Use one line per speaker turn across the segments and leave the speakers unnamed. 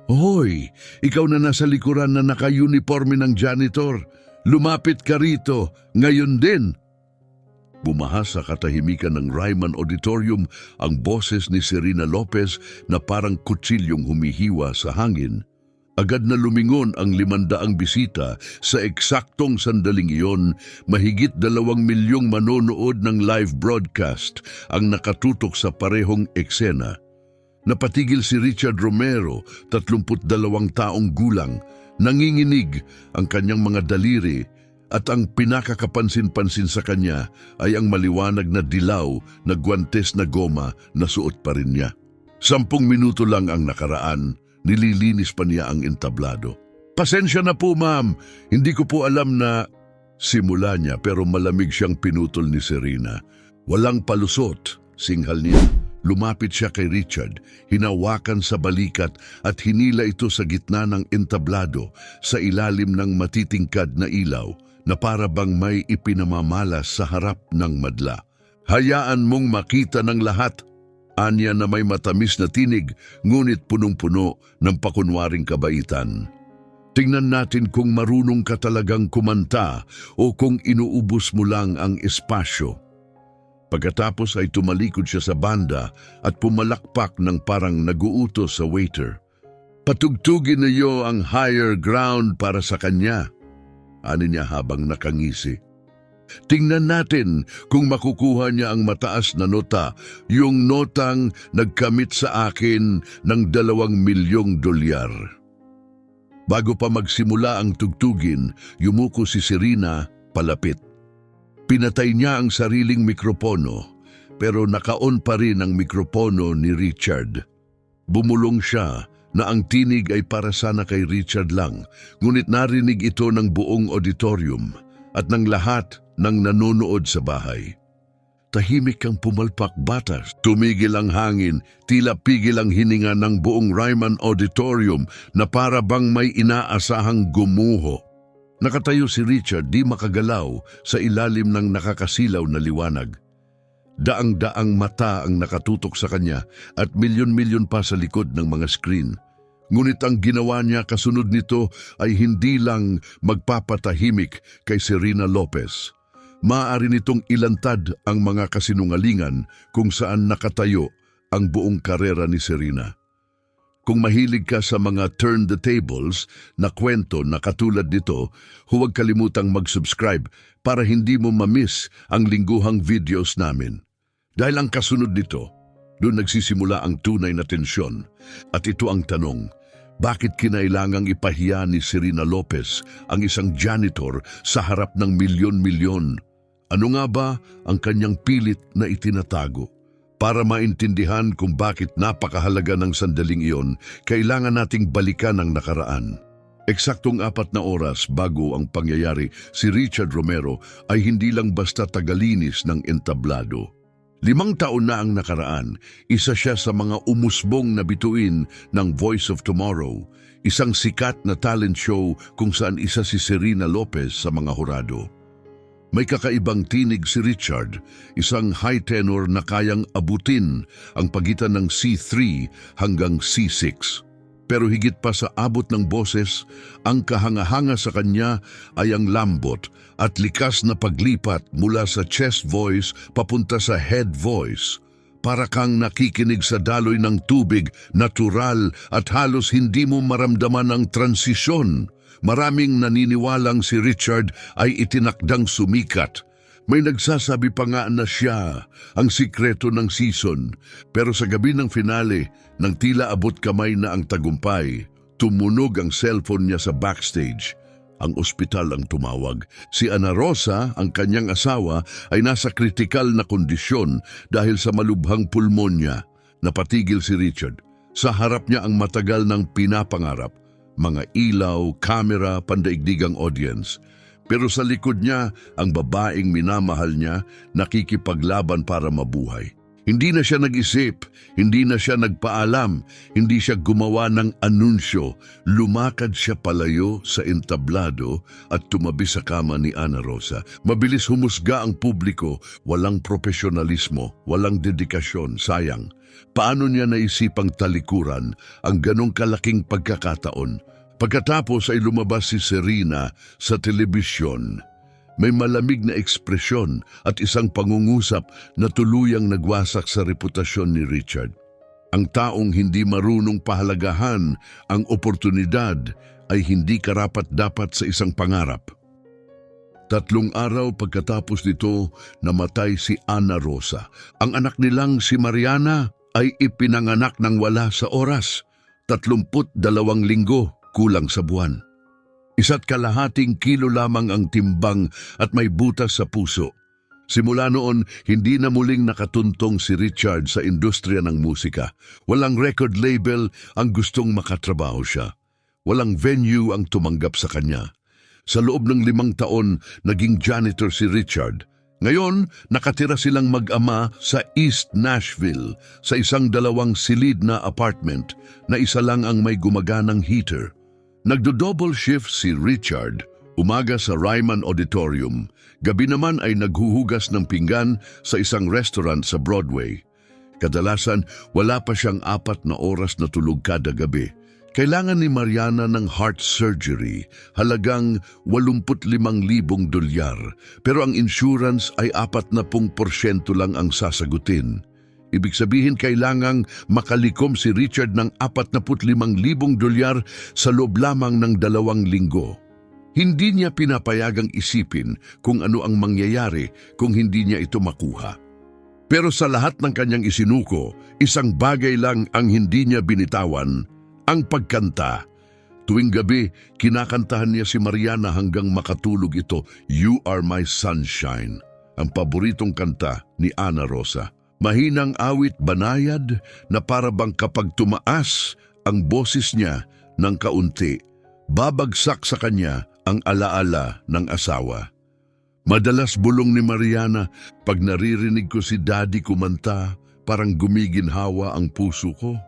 Hoy, ikaw na nasa likuran na naka-uniforme ng janitor. Lumapit ka rito, ngayon din. Bumaha sa katahimikan ng Ryman Auditorium ang boses ni Serena Lopez na parang kutsilyong humihiwa sa hangin. Agad na lumingon ang 500 bisita sa eksaktong sandaling iyon, mahigit 2 milyong manonood ng live broadcast ang nakatutok sa parehong eksena. Napatigil si Richard Romero, 32 taong gulang, nanginginig ang kanyang mga daliri at ang pinakakapansin-pansin sa kanya ay ang maliwanag na dilaw na guwantes na goma na suot pa rin niya. 10 minuto lang ang nakaraan, nililinis pa niya ang entablado. Pasensya na po ma'am, hindi ko po alam na... Simula niya pero malamig siyang pinutol ni Serena. Walang palusot, singhal niya. Lumapit siya kay Richard, hinawakan sa balikat at hinila ito sa gitna ng entablado sa ilalim ng matitingkad na ilaw na para bang may ipinamamalas sa harap ng madla. Hayaan mong makita ng lahat, anya na may matamis na tinig ngunit punong-puno ng pakunwaring kabaitan. Tingnan natin kung marunong ka talagang kumanta o kung inuubos mo lang ang espasyo. Pagkatapos ay tumalikod siya sa banda at pumalakpak ng parang naguutos sa waiter. Patugtugin niyo ang Higher Ground para sa kanya, ani niya habang nakangisi. Tingnan natin kung makukuha niya ang mataas na nota, yung notang nagkamit sa akin ng 2 milyong dolyar. Bago pa magsimula ang tugtugin, yumuko si Serena palapit. Pinatay niya ang sariling mikropono, pero naka-on pa rin ang mikropono ni Richard. Bumulong siya na ang tinig ay para sana kay Richard lang, ngunit narinig ito ng buong auditorium at ng lahat ng nanonood sa bahay. Tahimik kang pumalpak batas, tumigil ang hangin, tila pigil ang hininga ng buong Ryman Auditorium na para bang may inaasahang gumuho. Nakatayo si Richard di makagalaw sa ilalim ng nakakasilaw na liwanag. Daang-daang mata ang nakatutok sa kanya at milyon-milyon pa sa likod ng mga screen. Ngunit ang ginawa niya kasunod nito ay hindi lang magpapatahimik kay Serena Lopez. Maaari nitong ilantad ang mga kasinungalingan kung saan nakatayo ang buong karera ni Serena. Kung mahilig ka sa mga turn the tables na kwento na katulad nito, huwag kalimutang mag-subscribe para hindi mo ma-miss ang lingguhang videos namin. Dahil ang kasunod nito, doon nagsisimula ang tunay na tensyon. At ito ang tanong, bakit kinailangang ipahiya ni Serena Lopez ang isang janitor sa harap ng milyon-milyon? Ano nga ba ang kanyang pilit na itinatago? Para maintindihan kung bakit napakahalaga ng sandaling iyon, kailangan nating balikan ang nakaraan. Eksaktong 4 na oras bago ang pangyayari, si Richard Romero ay hindi lang basta tagalinis ng entablado. 5 taon na ang nakaraan, isa siya sa mga umusbong na bituin ng Voice of Tomorrow, isang sikat na talent show kung saan isa si Serena Lopez sa mga hurado. May kakaibang tinig si Richard, isang high tenor na kayang abutin ang pagitan ng C3 hanggang C6. Pero higit pa sa abot ng boses, ang kahanga-hanga sa kanya ay ang lambot at likas na paglipat mula sa chest voice papunta sa head voice. Para kang nakikinig sa daloy ng tubig, natural at halos hindi mo maramdaman ang transisyon. Maraming naniniwalang si Richard ay itinakdang sumikat. May nagsasabi pa nga na siya ang sikreto ng season. Pero sa gabi ng finale, nang tila abot kamay na ang tagumpay, tumunog ang cellphone niya sa backstage. Ang ospital ang tumawag. Si Ana Rosa, ang kanyang asawa, ay nasa kritikal na kondisyon dahil sa malubhang pulmonya. Napatigil si Richard. Sa harap niya ang matagal ng pinapangarap. Mga ilaw, kamera, pandaigdigang audience. Pero sa likod niya, ang babaeng minamahal niya nakikipaglaban para mabuhay. Hindi na siya nag-isip, hindi na siya nagpaalam, hindi siya gumawa ng anunsyo. Lumakad siya palayo sa entablado at tumabi sa kama ni Ana Rosa. Mabilis humusga ang publiko, walang profesionalismo, walang dedikasyon, sayang. Paano niya naisipang talikuran ang ganong kalaking pagkakataon? Pagkatapos ay lumabas si Serena sa telebisyon. May malamig na ekspresyon at isang pangungusap na tuluyang nagwasak sa reputasyon ni Richard. Ang taong hindi marunong pahalagahan ang oportunidad ay hindi karapat-dapat sa isang pangarap. 3 araw pagkatapos nito, namatay si Ana Rosa. Ang anak nilang si Mariana ay ipinanganak ng wala sa oras, 32 linggo kulang sa buwan. 1.5 kilo lamang ang timbang at may butas sa puso. Simula noon, hindi na muling nakatuntong si Richard sa industriya ng musika. Walang record label ang gustong makatrabaho siya. Walang venue ang tumanggap sa kanya. Sa loob ng 5 taon, naging janitor si Richard. Ngayon, nakatira silang mag-ama sa East Nashville sa isang 2 silid na apartment na isa lang ang may gumaganang heater. Nagdo-double shift si Richard, umaga sa Ryman Auditorium, gabi naman ay naghuhugas ng pinggan sa isang restaurant sa Broadway. Kadalasan, wala pa siyang 4 na oras na tulog kada gabi. Kailangan ni Mariana ng heart surgery, halagang $85,000, pero ang insurance ay 40% lang ang sasagutin. Ibig sabihin kailangang makalikom si Richard ng $45,000 sa loob lamang ng 2 linggo. Hindi niya pinapayagang isipin kung ano ang mangyayari kung hindi niya ito makuha. Pero sa lahat ng kanyang isinuko, isang bagay lang ang hindi niya binitawan, ang pagkanta. Tuwing gabi, kinakantahan niya si Mariana hanggang makatulog ito, "You Are My Sunshine," ang paboritong kanta ni Ana Rosa. Mahinang awit banayad na para bang kapag tumaas ang boses niya ng kaunti, babagsak sa kanya ang alaala ng asawa. Madalas bulong ni Mariana, "Pag naririnig ko si Daddy kumanta, parang gumiginhawa ang puso ko."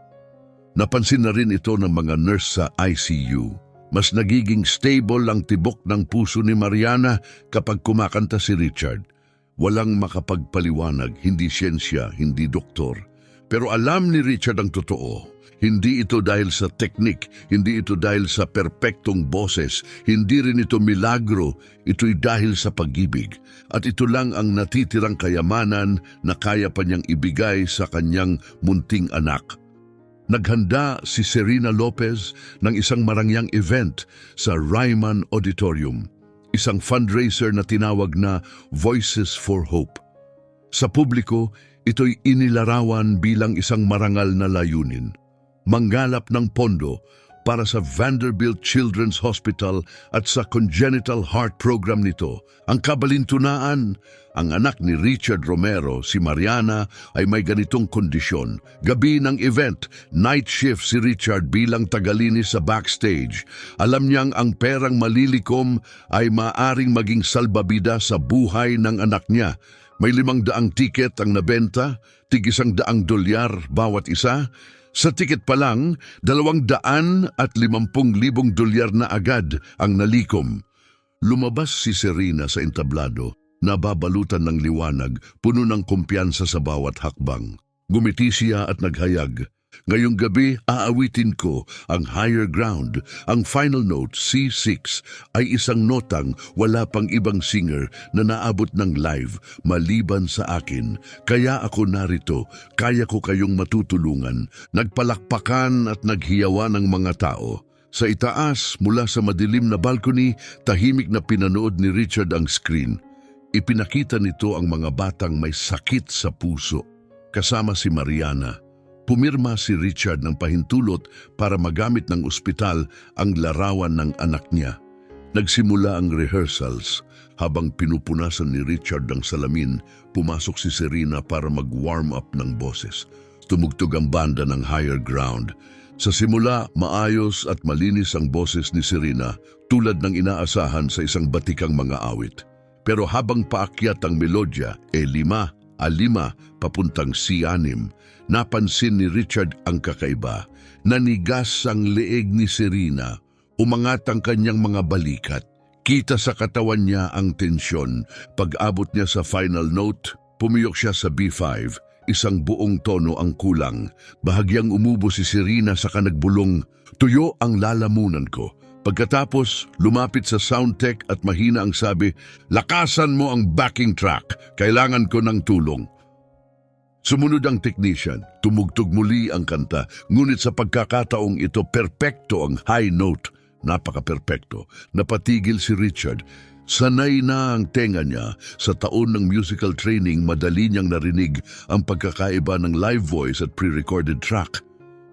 Napansin na rin ito ng mga nurse sa ICU. Mas nagiging stable ang tibok ng puso ni Mariana kapag kumakanta si Richard. Walang makapagpaliwanag, hindi siyensya, hindi doktor. Pero alam ni Richard ang totoo. Hindi ito dahil sa teknik, hindi ito dahil sa perpektong boses, hindi rin ito milagro, ito'y dahil sa pag-ibig. At ito lang ang natitirang kayamanan na kaya pa niyang ibigay sa kanyang munting anak. Naghanda si Serena Lopez ng isang marangyang event sa Ryman Auditorium. Isang fundraiser na tinawag na Voices for Hope. Sa publiko, ito'y inilarawan bilang isang marangal na layunin. Manggalap ng pondo para sa Vanderbilt Children's Hospital at sa congenital heart program nito. Ang kabalintunaan, ang anak ni Richard Romero, si Mariana, ay may ganitong kondisyon. Gabi ng event, night shift si Richard bilang tagalinis sa backstage. Alam niyang ang perang malilikom ay maaring maging salbabida sa buhay ng anak niya. May 500 tiket ang nabenta, $100 bawat isa. Sa tiket pa lang, $250,000 na agad ang nalikom. Lumabas si Serena sa entablado, nababalutan ng liwanag, puno ng kumpiyansa sa bawat hakbang. Gumiti siya at naghayag, "Ngayong gabi, aawitin ko ang Higher Ground. Ang final note, C6, ay isang notang wala pang ibang singer na naabot ng live maliban sa akin. Kaya ako narito, kaya ko kayong matutulungan." Nagpalakpakan at naghiyawa ng mga tao. Sa itaas, mula sa madilim na balcony, tahimik na pinanood ni Richard ang screen. Ipinakita nito ang mga batang may sakit sa puso, kasama si Mariana. Pumirma si Richard ng pahintulot para magamit ng ospital ang larawan ng anak niya. Nagsimula ang rehearsals. Habang pinupunasan ni Richard ang salamin, pumasok si Serena para mag-warm up ng boses. Tumugtog ang banda ng Higher Ground. Sa simula, maayos at malinis ang boses ni Serena, tulad ng inaasahan sa isang batikang mga awit. Pero habang paakyat ang melodya, 5, A5, papuntang C6, napansin ni Richard ang kakaiba. Nanigas ang leeg ni Serena, umangat ang kanyang mga balikat. Kita sa katawan niya ang tensyon. Pag-abot niya sa final note, pumiyok siya sa B5. isang buong tono ang kulang. Bahagyang umubo si Serena sa kanagbulong, "Tuyo ang lalamunan ko." Pagkatapos, lumapit sa sound tech at mahina ang sabi, "Lakasan mo ang backing track. Kailangan ko ng tulong." Sumunod ang technician, tumugtog muli ang kanta, ngunit sa pagkakataong ito, perpekto ang high note. Napaka-perpekto. Napatigil si Richard. Sanay na ang tenga niya. Sa taon ng musical training, madali niyang narinig ang pagkakaiba ng live voice at pre-recorded track.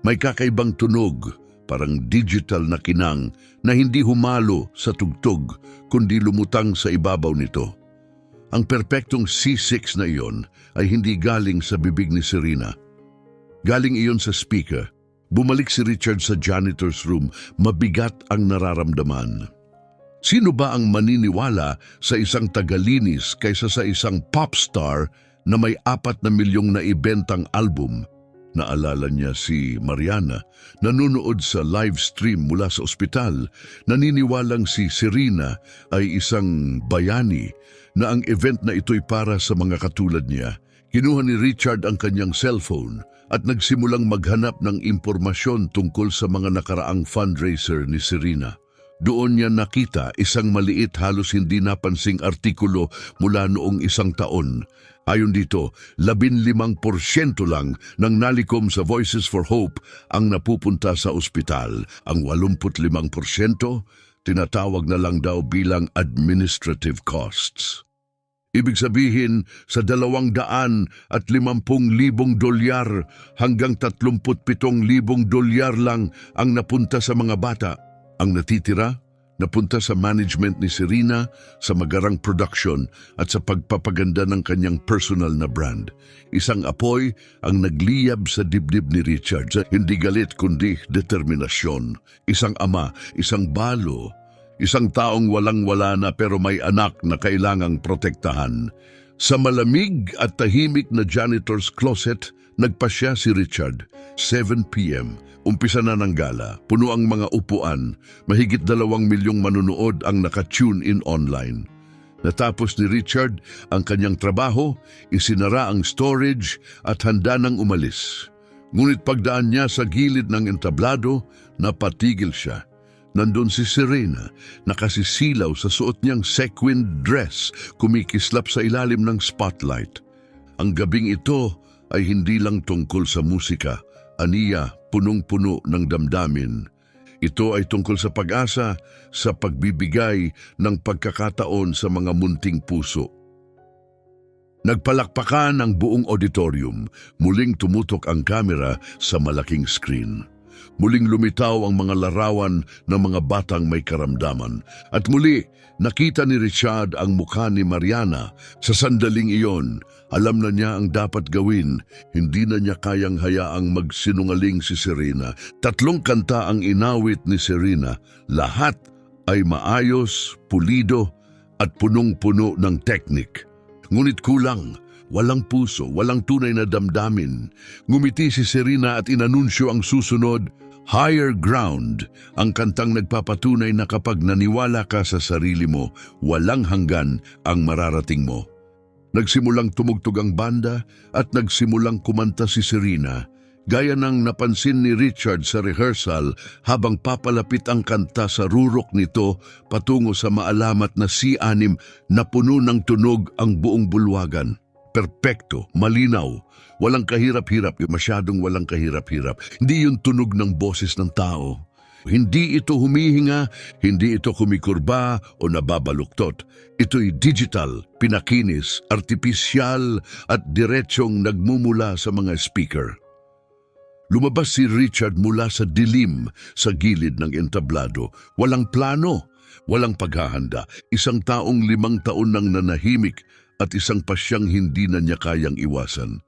May kakaibang tunog, parang digital na kinang na hindi humalo sa tugtog, kundi lumutang sa ibabaw nito. Ang perpektong C6 na iyon ay hindi galing sa bibig ni Serena. Galing iyon sa speaker. Bumalik si Richard sa janitor's room, mabigat ang nararamdaman. Sino ba ang maniniwala sa isang tagalinis kaysa sa isang pop star na may 4 milyong na ibentang album? Naalala niya si Mariana, nanonood sa live stream mula sa ospital. Naniniwalang si Serena ay isang bayani na ang event na ito'y para sa mga katulad niya. Kinuha ni Richard ang kanyang cellphone at nagsimulang maghanap ng impormasyon tungkol sa mga nakaraang fundraiser ni Serena. Doon niya nakita isang maliit, halos hindi napansing artikulo mula noong 1 taon. Ayon dito, 15% lang ng nalikom sa Voices for Hope ang napupunta sa ospital. Ang 85% tinatawag na lang daw bilang administrative costs. Ibig sabihin, sa $250,000 hanggang $37,000 lang ang napunta sa mga bata. Ang natitira, napunta sa management ni Serena, sa magarang production at sa pagpapaganda ng kanyang personal na brand. Isang apoy ang nagliyab sa dibdib ni Richard, hindi galit kundi determinasyon. Isang ama, isang balo, isang taong walang-wala na pero may anak na kailangang protektahan. Sa malamig at tahimik na janitor's closet, nagpasya si Richard. 7 p.m. Umpisa na ng gala. Puno ang mga upuan. Mahigit 2 milyong manunood ang naka-tune in online. Natapos ni Richard ang kanyang trabaho, isinara ang storage at handa nang umalis. Ngunit pagdaan niya sa gilid ng entablado, napatigil siya. Nandun si Serena, nakasisilaw sa suot niyang sequined dress, kumikislap sa ilalim ng spotlight. Ang gabing ito ay hindi lang tungkol sa musika, aniya, punong-puno ng damdamin. Ito ay tungkol sa pag-asa, sa pagbibigay ng pagkakataon sa mga munting puso. Nagpalakpakan ang buong auditorium, muling tumutok ang kamera sa malaking screen. Muling lumitaw ang mga larawan ng mga batang may karamdaman. At muli, nakita ni Richard ang mukha ni Mariana. Sa sandaling iyon, alam na niya ang dapat gawin. Hindi na niya kayang hayaang magsinungaling si Serena. 3 kanta ang inawit ni Serena. Lahat ay maayos, pulido at punong-puno ng teknik. Ngunit kulang. Walang puso, walang tunay na damdamin. Ngumiti si Serena at inanunsyo ang susunod, Higher Ground, ang kantang nagpapatunay na kapag naniwala ka sa sarili mo, walang hanggan ang mararating mo. Nagsimulang tumugtog ang banda at nagsimulang kumanta si Serena, gaya ng napansin ni Richard sa rehearsal habang papalapit ang kanta sa rurok nito patungo sa maalamat na C6 na puno ng tunog ang buong bulwagan. Perpekto, malinaw, walang kahirap-hirap, masyadong walang kahirap-hirap. Hindi yung tunog ng boses ng tao. Hindi ito humihinga, hindi ito kumikurba o nababaluktot. Ito'y digital, pinakinis, artipisyal at diretsyong nagmumula sa mga speaker. Lumabas si Richard mula sa dilim sa gilid ng entablado. Walang plano, walang paghahanda. Isang taong 5 taon nang nanahimik at isang pasyang hindi na niya kayang iwasan.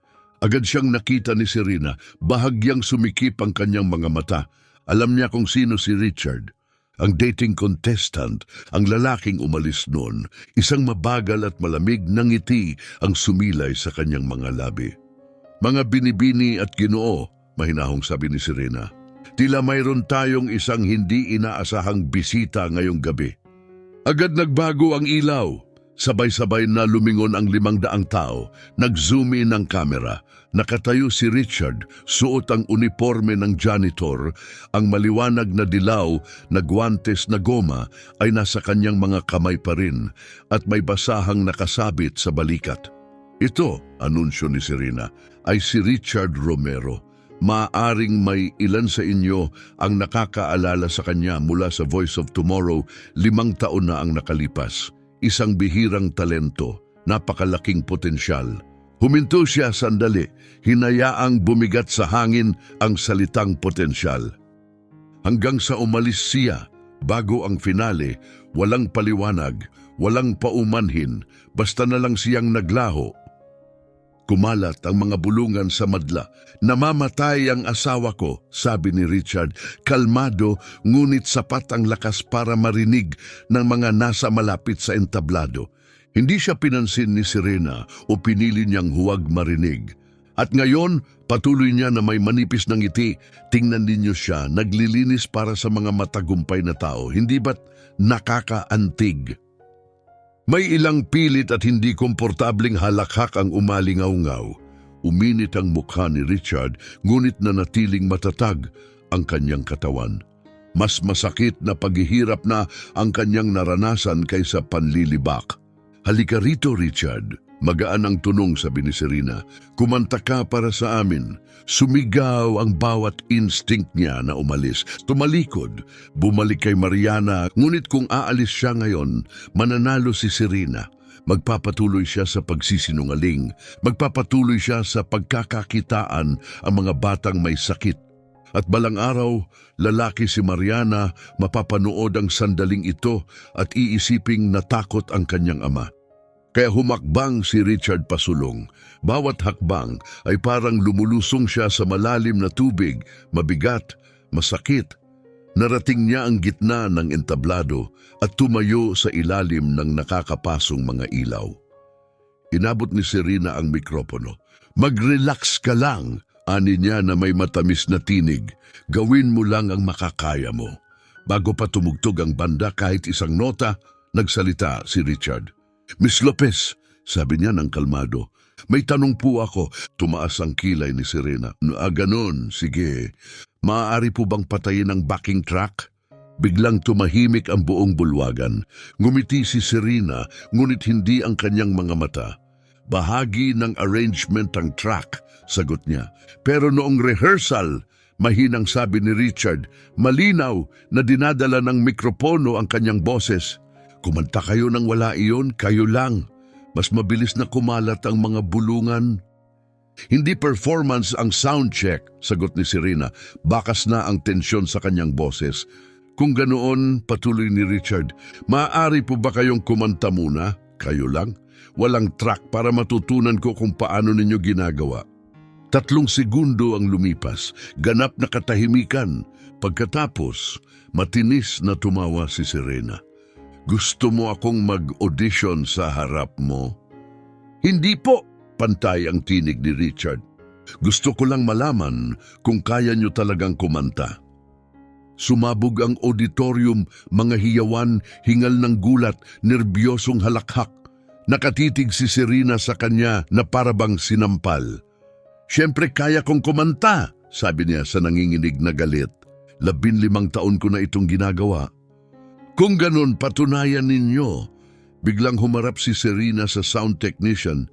Agad siyang nakita ni Serena, bahagyang sumikip ang kanyang mga mata. Alam niya kung sino si Richard. Ang dating contestant, ang lalaking umalis noon, isang mabagal at malamig na ngiti ang sumilay sa kanyang mga labi. Mga binibini at ginoo, mahinahong sabi ni Serena. Tila mayroon tayong isang hindi inaasahang bisita ngayong gabi. Agad nagbago ang ilaw. Sabay-sabay na lumingon ang 500 tao. Nag-zoom in ang kamera. Nakatayo si Richard, suot ang uniforme ng janitor. Ang maliwanag na dilaw na guwantes na goma ay nasa kanyang mga kamay pa rin at may basahang nakasabit sa balikat. Ito, anunsyo ni Serena, ay si Richard Romero. Maaaring may ilan sa inyo ang nakakaalala sa kanya mula sa Voice of Tomorrow. 5 taon na ang nakalipas. Isang bihirang talento, napakalaking potensyal. Huminto siya sandali, hinayaang bumigat sa hangin ang salitang potensyal. Hanggang sa umalis siya, bago ang finale, walang paliwanag, walang paumanhin, basta na lang siyang naglaho. Kumalat ang mga bulungan sa madla. Namamatay ang asawa ko, sabi ni Richard. Kalmado, ngunit sapat ang lakas para marinig ng mga nasa malapit sa entablado. Hindi siya pinansin ni Serena o pinili niyang huwag marinig. At ngayon, patuloy niya na may manipis ng ngiti. Tingnan ninyo siya, naglilinis para sa mga matagumpay na tao. Hindi ba't nakakaantig? May ilang pilit at hindi komportabling halakhak ang umalingaw-ngaw. Uminit ang mukha ni Richard, ngunit nanatiling matatag ang kanyang katawan. Mas masakit na paghihirap na ang kanyang naranasan kaysa panlilibak. Halika rito, Richard. Magaan ang tunong, sabi ni Serena. Kumanta ka para sa amin. Sumigaw ang bawat instinct niya na umalis. Tumalikod, bumalik kay Mariana, ngunit kung aalis siya ngayon, mananalo si Serena. Magpapatuloy siya sa pagsisinungaling. Magpapatuloy siya sa pagkakakitaan ang mga batang may sakit. At balang araw, lalaki si Mariana, mapapanood ang sandaling ito at iisiping natakot ang kanyang ama. Kaya humakbang si Richard pasulong. Bawat hakbang ay parang lumulusong siya sa malalim na tubig, mabigat, masakit. Narating niya ang gitna ng entablado at tumayo sa ilalim ng nakakapasong mga ilaw. Inabot ni Serena ang mikropono. Mag-relax ka lang, ani niya na may matamis na tinig. Gawin mo lang ang makakaya mo. Bago pa tumugtog ang banda kahit isang nota, nagsalita si Richard. Miss Lopez, sabi niya ng kalmado, may tanong po ako. Tumaas ang kilay ni Serena. Ganon, sige. Maaari po bang patayin ang backing track? Biglang tumahimik ang buong bulwagan. Ngumiti si Serena, ngunit hindi ang kanyang mga mata. Bahagi ng arrangement ang track, sagot niya. Pero noong rehearsal, mahinang sabi ni Richard, malinaw na dinadala ng mikropono ang kanyang boses. Kumanta kayo nang wala iyon, kayo lang. Mas mabilis na kumalat ang mga bulungan. Hindi performance ang sound check, sagot ni Serena. Bakas na ang tensyon sa kanyang boses. Kung ganoon, patuloy ni Richard, maaari po ba kayong kumanta muna? Kayo lang? Walang track para matutunan ko kung paano ninyo ginagawa. 3 segundo ang lumipas, ganap na katahimikan. Pagkatapos, matinis na tumawa si Serena. Gusto mo akong mag-audition sa harap mo? Hindi po, pantay ang tinig ni Richard. Gusto ko lang malaman kung kaya nyo talagang kumanta. Sumabog ang auditorium, mga hiyawan, hingal ng gulat, nerbyosong halakhak. Nakatitig si Serena sa kanya na parabang sinampal. Siyempre kaya kong kumanta, sabi niya sa nanginginig na galit. 15 taon ko na itong ginagawa. Kung ganon, patunayan ninyo. Biglang humarap si Serena sa sound technician.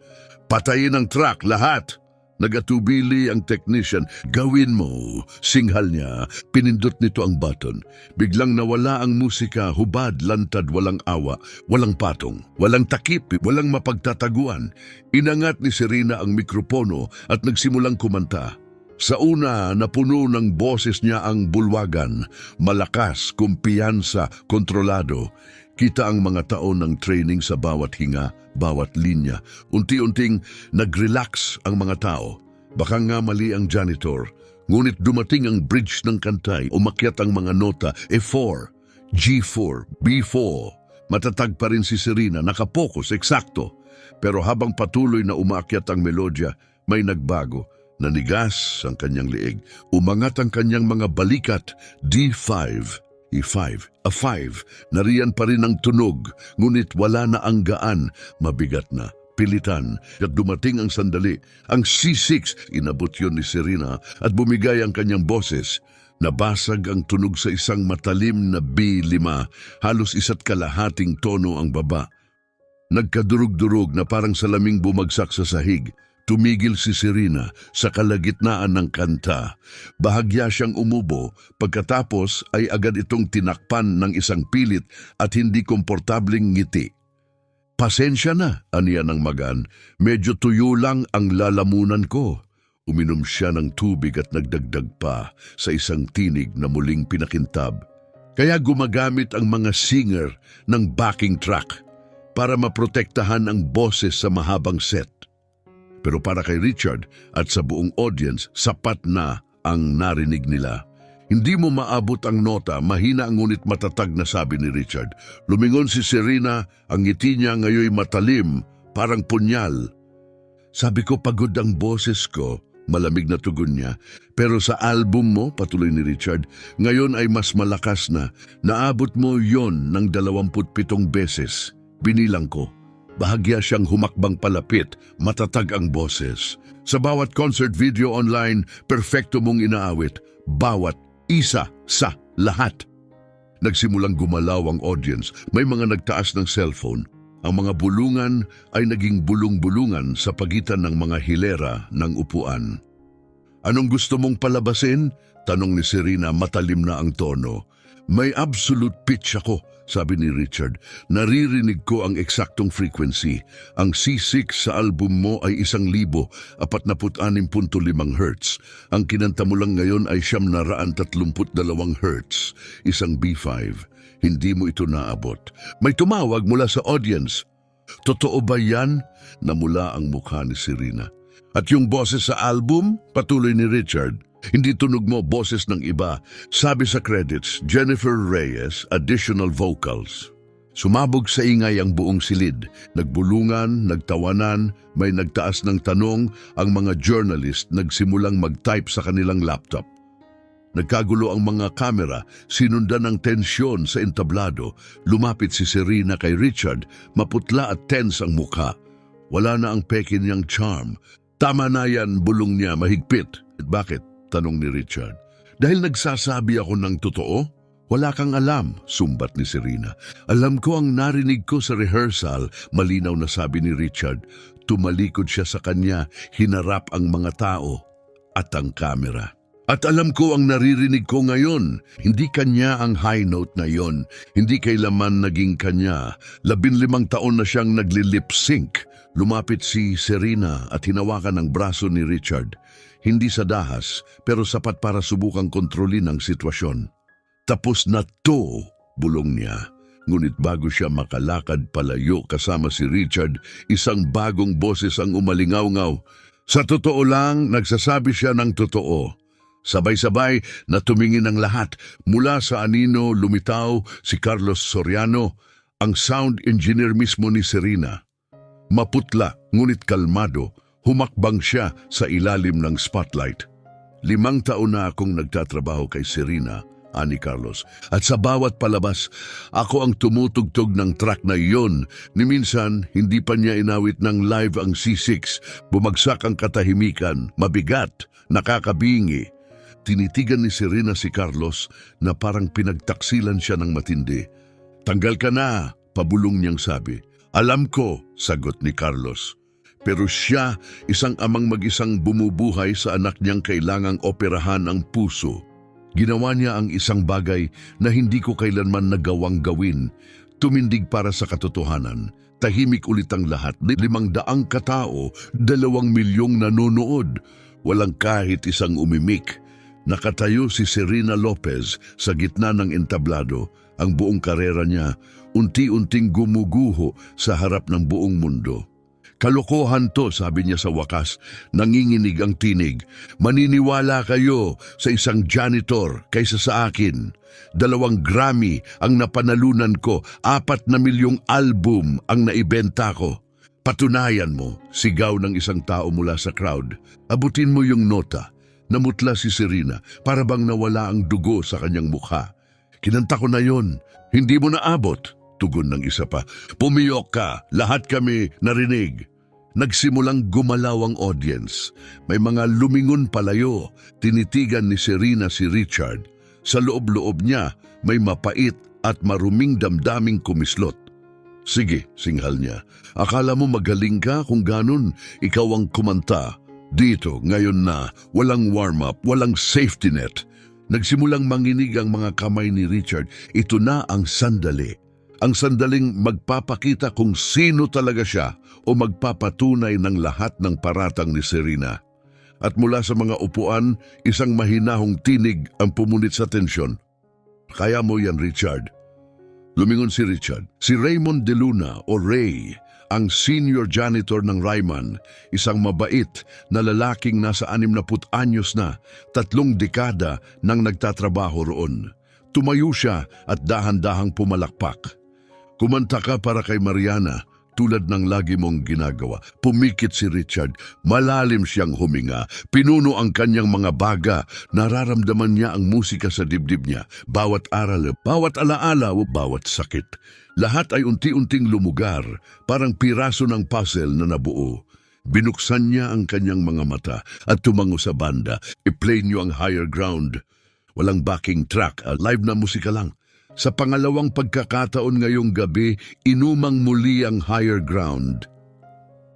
Patayin ang track, lahat. Nagatubili ang technician. Gawin mo, singhal niya. Pinindot nito ang button. Biglang nawala ang musika, hubad, lantad, walang awa, walang patong, walang takip, walang mapagtataguan. Inangat ni Serena ang mikropono at nagsimulang kumanta. Sa una, napuno ng boses niya ang bulwagan, malakas, kumpiyansa, kontrolado. Kita ang mga taon ng training sa bawat hinga, bawat linya. Unti-unting nag-relax ang mga tao. Baka nga mali ang janitor. Ngunit dumating ang bridge ng kantay, umakyat ang mga nota, E4, G4, B4. Matatag pa rin si Serena, nakapokus, eksakto. Pero habang patuloy na umakyat ang melodya, may nagbago. Nanigas ang kanyang liig. Umangat ang kanyang mga balikat, D5. A five. Nariyan pa rin ang tunog, ngunit wala na ang gaan, mabigat na. Pilitan, at dumating ang sandali. Ang C6, inabot yun ni Serena at bumigay ang kanyang boses. Nabasag ang tunog sa isang matalim na B5, halos isa't kalahating tono ang baba. Nagkadurog-durog na parang salaming bumagsak sa sahig. Tumigil si Serena sa kalagitnaan ng kanta. Bahagya siyang umubo, pagkatapos ay agad itong tinakpan ng isang pilit at hindi komportabling ngiti. Pasensya na, aniya ng magan. Medyo tuyo lang ang lalamunan ko. Uminom siya ng tubig at nagdagdag pa sa isang tinig na muling pinakintab. Kaya gumagamit ang mga singer ng backing track para maprotektahan ang boses sa mahabang set. Pero para kay Richard at sa buong audience, sapat na ang narinig nila. Hindi mo maabot ang nota, mahina ngunit matatag na sabi ni Richard. Lumingon si Serena, ang ngiti niya ngayon matalim, parang punyal. Sabi ko pagod ang boses ko, malamig na tugon niya. Pero sa album mo, patuloy ni Richard, ngayon ay mas malakas na. Naabot mo yon ng 27 beses. Binilang ko. Bahagya siyang humakbang palapit, matatag ang boses. Sa bawat concert video online, perfecto mong inaawit. Bawat isa sa lahat. Nagsimulang gumalaw ang audience. May mga nagtaas ng cellphone. Ang mga bulungan ay naging bulung-bulungan sa pagitan ng mga hilera ng upuan. Anong gusto mong palabasin? Tanong ni Serena, matalim na ang tono. May absolute pitch ako, sabi ni Richard. Naririnig ko ang eksaktong frequency. Ang C6 sa album mo ay 1,046.5 Hz. Ang kinanta mo lang ngayon ay 932 Hz, isang B5. Hindi mo ito naabot. May tumawag mula sa audience. Totoo ba yan? Namula ang mukha ni Serena. At yung boses sa album? Patuloy ni Richard. Hindi tunog mo, boses ng iba. Sabi sa credits, Jennifer Reyes, additional vocals. Sumabog sa ingay ang buong silid. Nagbulungan, nagtawanan, may nagtaas ng tanong, ang mga journalist nagsimulang mag-type sa kanilang laptop. Nagkagulo ang mga kamera, sinundan ng tensyon sa entablado. Lumapit si Serena kay Richard, maputla at tense ang mukha. Wala na ang peke niyang charm. Tama na yan, bulong niya mahigpit. Bakit? Tanong ni Richard. Dahil nagsasabi ako ng totoo? Wala kang alam, sumbat ni Serena. Alam ko ang narinig ko sa rehearsal, malinaw na sabi ni Richard. Tumalikod siya sa kanya, hinarap ang mga tao at ang kamera. At alam ko ang naririnig ko ngayon, hindi kanya ang high note na yon, hindi kailaman naging kanya. 15 taon na siyang nagli-lip sync. Lumapit si Serena at hinawakan ang braso ni Richard. Hindi sa dahas, pero sapat para subukang kontrolin ang sitwasyon. Tapos na to, bulong niya. Ngunit bago siya makalakad palayo kasama si Richard, isang bagong boses ang umalingaw-ngaw. Sa totoo lang, nagsasabi siya ng totoo. Sabay-sabay na tumingin ang lahat. Mula sa anino lumitaw si Carlos Soriano, ang sound engineer mismo ni Serena. Maputla, ngunit kalmado, humakbang siya sa ilalim ng spotlight. 5 taon na akong nagtatrabaho kay Serena, ani Carlos. At sa bawat palabas, ako ang tumutugtog ng track na iyon. Ni minsan, hindi pa niya inawit ng live ang C6. Bumagsak ang katahimikan, mabigat, nakakabingi. Tinitigan ni Serena si Carlos na parang pinagtaksilan siya ng matindi. Tanggal ka na, pabulong niyang sabi. Alam ko, sagot ni Carlos. Pero siya, isang amang mag-isang bumubuhay sa anak niyang kailangang operahan ang puso. Ginawa niya ang isang bagay na hindi ko kailanman nagawang gawin. Tumindig para sa katotohanan. Tahimik ulit ang lahat. 500 katao, 2 milyong nanonood. Walang kahit isang umimik. Nakatayo si Serena Lopez sa gitna ng entablado. Ang buong karera niya, unti-unting gumuguho sa harap ng buong mundo. Kalokohan to, sabi niya sa wakas, nanginginig ang tinig. Maniniwala kayo sa isang janitor kaysa sa akin. 2 Grammy ang napanalunan ko, 4 na milyong album ang naibenta ko. Patunayan mo, sigaw ng isang tao mula sa crowd. Abutin mo yung nota. Namutla si Serena, para bang nawala ang dugo sa kanyang mukha. Kinanta ko na yon. Hindi mo naabot. Tugon ng isa pa. Pumiyok ka. Lahat kami narinig. Nagsimulang gumalaw ang audience. May mga lumingon palayo. Tinitigan ni Serena si Richard. Sa loob-loob niya, may mapait at maruming damdaming kumislot. Sige, singhal niya. Akala mo magaling ka kung ganun. Ikaw ang kumanta. Dito, ngayon na, walang warm-up, walang safety net. Nagsimulang manginig ang mga kamay ni Richard. Ito na ang sandali. Ang sandaling magpapakita kung sino talaga siya o magpapatunay ng lahat ng paratang ni Serena. At mula sa mga upuan, isang mahinahong tinig ang pumunit sa tensyon. Kaya mo yan, Richard. Lumingon si Richard. Si Raymond De Luna o Ray, ang senior janitor ng Ryman, isang mabait na lalaking nasa 60 anyos na, 3 dekada nang nagtatrabaho roon. Tumayo siya at dahan-dahang pumalakpak. Kumanta ka para kay Mariana, tulad ng lagi mong ginagawa. Pumikit si Richard, malalim siyang huminga, pinuno ang kanyang mga baga, nararamdaman niya ang musika sa dibdib niya, bawat aral, bawat alaala o bawat sakit. Lahat ay unti-unting lumugar, parang piraso ng puzzle na nabuo. Binuksan niya ang kanyang mga mata at tumango sa banda. I-play niyo ang Higher Ground. Walang backing track, live na musika lang. Sa pangalawang pagkakataon ngayong gabi, inumang muli ang Higher Ground.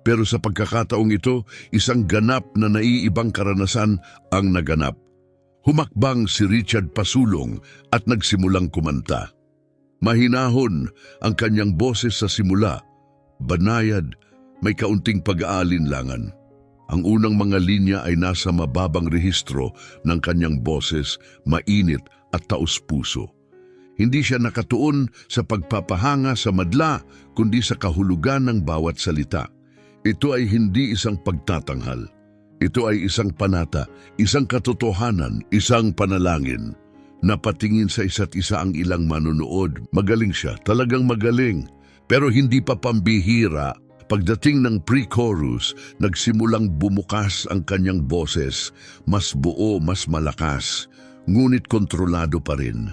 Pero sa pagkakataong ito, isang ganap na naiibang karanasan ang naganap. Humakbang si Richard pasulong at nagsimulang kumanta. Mahinahon ang kanyang boses sa simula, banayad, may kaunting pag-aalinlangan. Ang unang mga linya ay nasa mababang rehistro ng kanyang boses, mainit at taos-puso. Hindi siya nakatuon sa pagpapahanga sa madla, kundi sa kahulugan ng bawat salita. Ito ay hindi isang pagtatanghal. Ito ay isang panata, isang katotohanan, isang panalangin. Napatingin sa isa't isa ang ilang manonood. Magaling siya, talagang magaling. Pero hindi pa pambihira. Pagdating ng pre-chorus, nagsimulang bumukas ang kanyang boses. Mas buo, mas malakas. Ngunit kontrolado pa rin.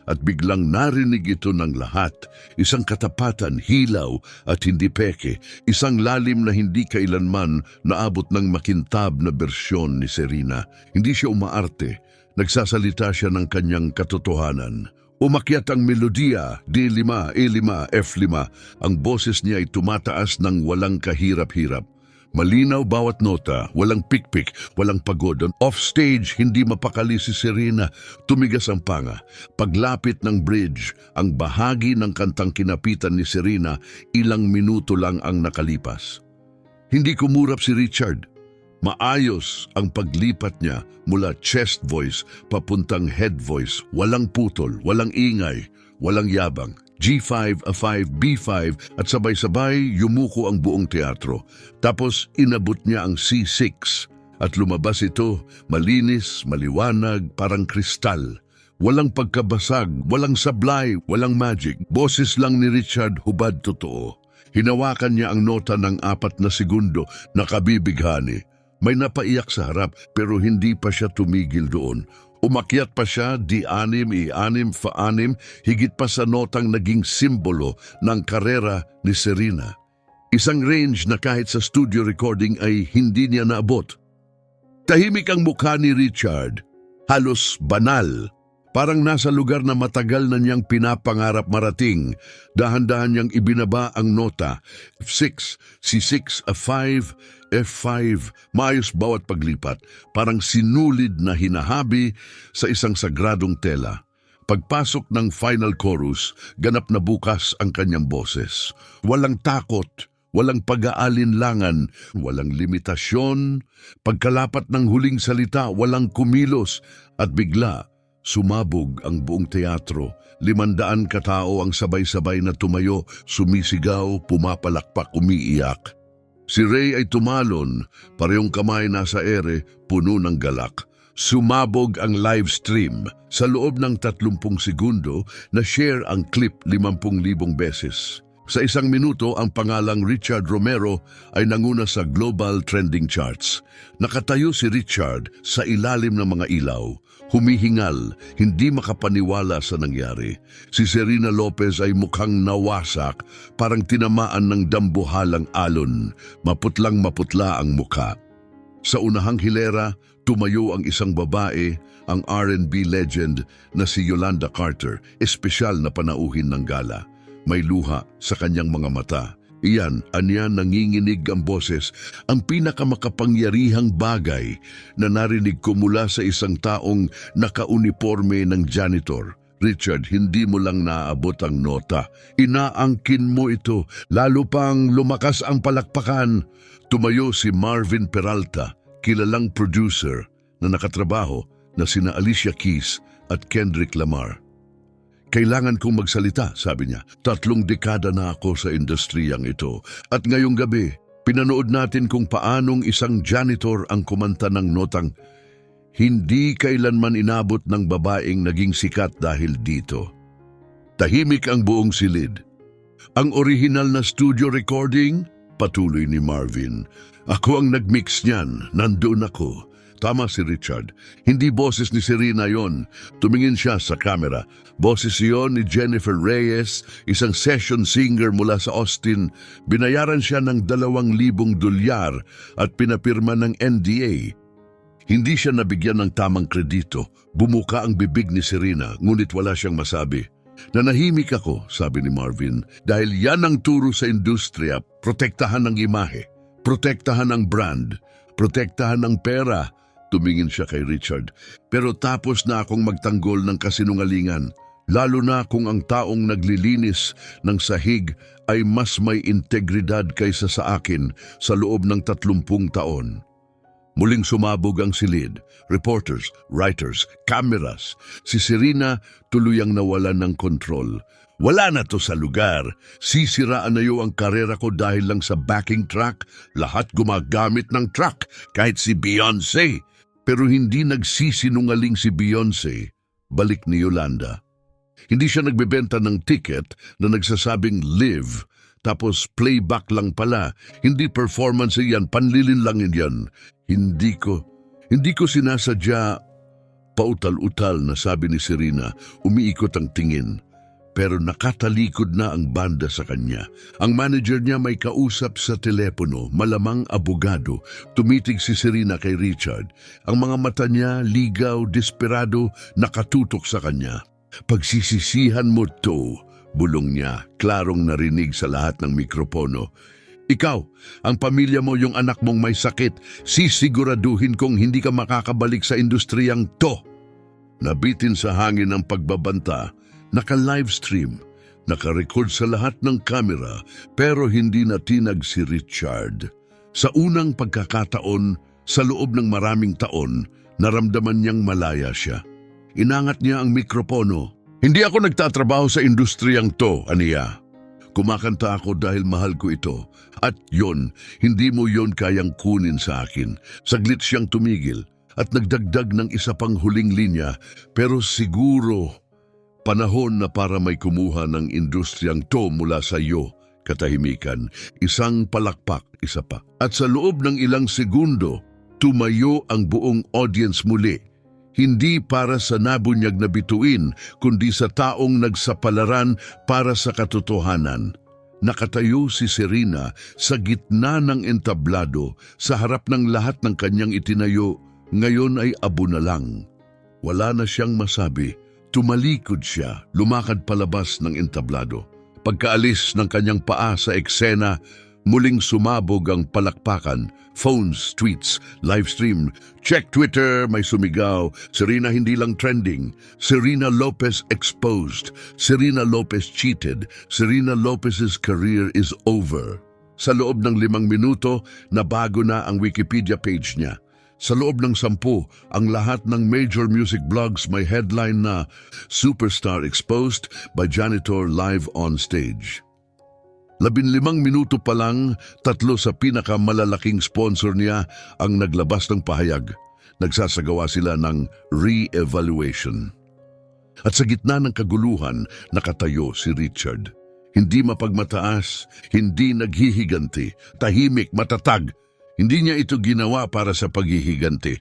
At biglang narinig ito ng lahat, isang katapatan, hilaw at hindi peke, isang lalim na hindi kailanman naabot ng makintab na bersyon ni Serena. Hindi siya umaarte, nagsasalita siya ng kanyang katotohanan. Umakyat ang melodiya, D5, E5, F5, ang boses niya ay tumataas ng walang kahirap-hirap. Malinaw bawat nota, walang pikpik, walang pagod. Offstage, hindi mapakali si Serena. Tumigas ang panga. Paglapit ng bridge, ang bahagi ng kantang kinapitan ni Serena, ilang minuto lang ang nakalipas. Hindi kumurap si Richard. Maayos ang paglipat niya mula chest voice papuntang head voice. Walang putol, walang ingay, walang yabang. G5, A5, B5 at sabay-sabay yumuko ang buong teatro. Tapos inabot niya ang C6 at lumabas ito malinis, maliwanag, parang kristal. Walang pagkabasag, walang sablay, walang magic. Boses lang ni Richard, hubad totoo. Hinawakan niya ang nota ng 4 na segundo, nakabibighani. May napaiyak sa harap pero hindi pa siya tumigil doon. Umakyat pa siya, D6, E6, Fa6, higit pa sa notang naging simbolo ng karera ni Serena. Isang range na kahit sa studio recording ay hindi niya naabot. Tahimik ang mukha ni Richard, halos banal. Parang nasa lugar na matagal na niyang pinapangarap marating. Dahan-dahan niyang ibinaba ang nota. F6, C6, A5, F5, maayos bawat paglipat. Parang sinulid na hinahabi sa isang sagradong tela. Pagpasok ng final chorus, ganap na bukas ang kanyang boses. Walang takot, walang pag-aalinlangan, walang limitasyon. Pagkalapat ng huling salita, walang kumilos. At bigla, sumabog ang buong teatro. 500 katao ang sabay-sabay na tumayo, sumisigaw, pumapalakpak, umiiyak. Si Ray ay tumalon, parehong kamay nasa ere, puno ng galak. Sumabog ang live stream. Sa loob ng 30 segundo, na-share ang clip 50,000 beses. Sa isang minuto, ang pangalang Richard Romero ay nanguna sa global trending charts. Nakatayo si Richard sa ilalim ng mga ilaw, humihingal, hindi makapaniwala sa nangyari. Si Serena Lopez ay mukhang nawasak, parang tinamaan ng dambuhalang alon, maputlang maputla ang mukha. Sa unahang hilera, tumayo ang isang babae, ang R&B legend na si Yolanda Carter, espesyal na panauhin ng gala. May luha sa kanyang mga mata. Iyan, anya nanginginig ang boses, ang pinakamakapangyarihang bagay na narinig ko mula sa isang taong nakauniforme ng janitor. Richard, hindi mo lang naaabot ang nota. Inaangkin mo ito, lalo pang lumakas ang palakpakan. Tumayo si Marvin Peralta, kilalang producer na nakatrabaho na sina Alicia Keys at Kendrick Lamar. Kailangan kong magsalita, sabi niya. 3 dekada na ako sa industriyang ito. At ngayong gabi, pinanood natin kung paanong isang janitor ang kumanta ng notang hindi kailanman inabot ng babaeng naging sikat dahil dito. Tahimik ang buong silid. Ang original na studio recording, patuloy ni Marvin. Ako ang nagmix niyan, nandun ako. Tama si Richard. Hindi boses ni Serena yon. Tumingin siya sa camera. Boses yon ni Jennifer Reyes, isang session singer mula sa Austin. Binayaran siya ng $2,000 at pinapirma ng NDA. Hindi siya nabigyan ng tamang kredito. Bumuka ang bibig ni Serena, ngunit wala siyang masabi. Nanahimik ako, sabi ni Marvin, dahil yan ang turo sa industriya. Protektahan ang imahe, protektahan ang brand, protektahan ang pera. Tumingin siya kay Richard. Pero tapos na akong magtanggol ng kasinungalingan, lalo na kung ang taong naglilinis ng sahig ay mas may integridad kaysa sa akin sa loob ng 30 taon. Muling sumabog ang silid, reporters, writers, cameras. Si Serena tuluyang nawalan ng kontrol. Wala na to sa lugar. Sisiraan na yung ang karera ko dahil lang sa backing track. Lahat gumagamit ng track, kahit si Beyoncé. Pero hindi nagsisinungaling si Beyoncé, balik ni Yolanda. Hindi siya nagbebenta ng ticket na nagsasabing live, tapos playback lang pala. Hindi performance yan, panlilinlangin yan. Hindi ko sinasadya. Pautal-utal na sabi ni Serena, umiikot ang tingin. Pero nakatalikod na ang banda sa kanya. Ang manager niya may kausap sa telepono, malamang abogado. Tumitig si Serena kay Richard. Ang mga mata niya, ligaw, desperado, nakatutok sa kanya. Pagsisisihan mo to, bulong niya, klarong narinig sa lahat ng mikropono. Ikaw, ang pamilya mo, yung anak mong may sakit, sisiguraduhin kong hindi ka makakabalik sa industriyang to. Nabitin sa hangin ang pagbabanta. Naka-livestream, naka-record sa lahat ng kamera, pero hindi natinag si Richard. Sa unang pagkakataon, sa loob ng maraming taon, naramdaman niyang malaya siya. Inangat niya ang mikropono. Hindi ako nagtatrabaho sa industriyang to, aniya. Kumakanta ako dahil mahal ko ito. At yon, hindi mo yon kayang kunin sa akin. Saglit siyang tumigil at nagdagdag ng isa pang huling linya, pero siguro panahon na para may kumuha ng industriyang to mula sa iyo. Katahimikan, isang palakpak, isa pa. At sa loob ng ilang segundo, tumayo ang buong audience muli. Hindi para sa nabunyag na bituin, kundi sa taong nagsapalaran para sa katotohanan. Nakatayo si Serena sa gitna ng entablado, sa harap ng lahat ng kanyang itinayo, ngayon ay abo na lang. Wala na siyang masabi. Tumalikod siya, lumakad palabas ng entablado. Pagkaalis ng kanyang paa sa eksena, muling sumabog ang palakpakan, phones, tweets, livestream. Check Twitter, may sumigaw. Serena hindi lang trending. Serena Lopez exposed. Serena Lopez cheated. Serena Lopez's career is over. Sa loob ng 5 minuto, nabago na ang Wikipedia page niya. Sa loob ng 10, ang lahat ng major music blogs may headline na Superstar Exposed by Janitor Live on Stage. 15 minuto pa lang, 3 sa pinakamalalaking sponsor niya ang naglabas ng pahayag. Nagsasagawa sila ng re-evaluation. At sa gitna ng kaguluhan, nakatayo si Richard. Hindi mapagmataas, hindi naghihiganti, tahimik, matatag. Hindi niya ito ginawa para sa paghihiganti.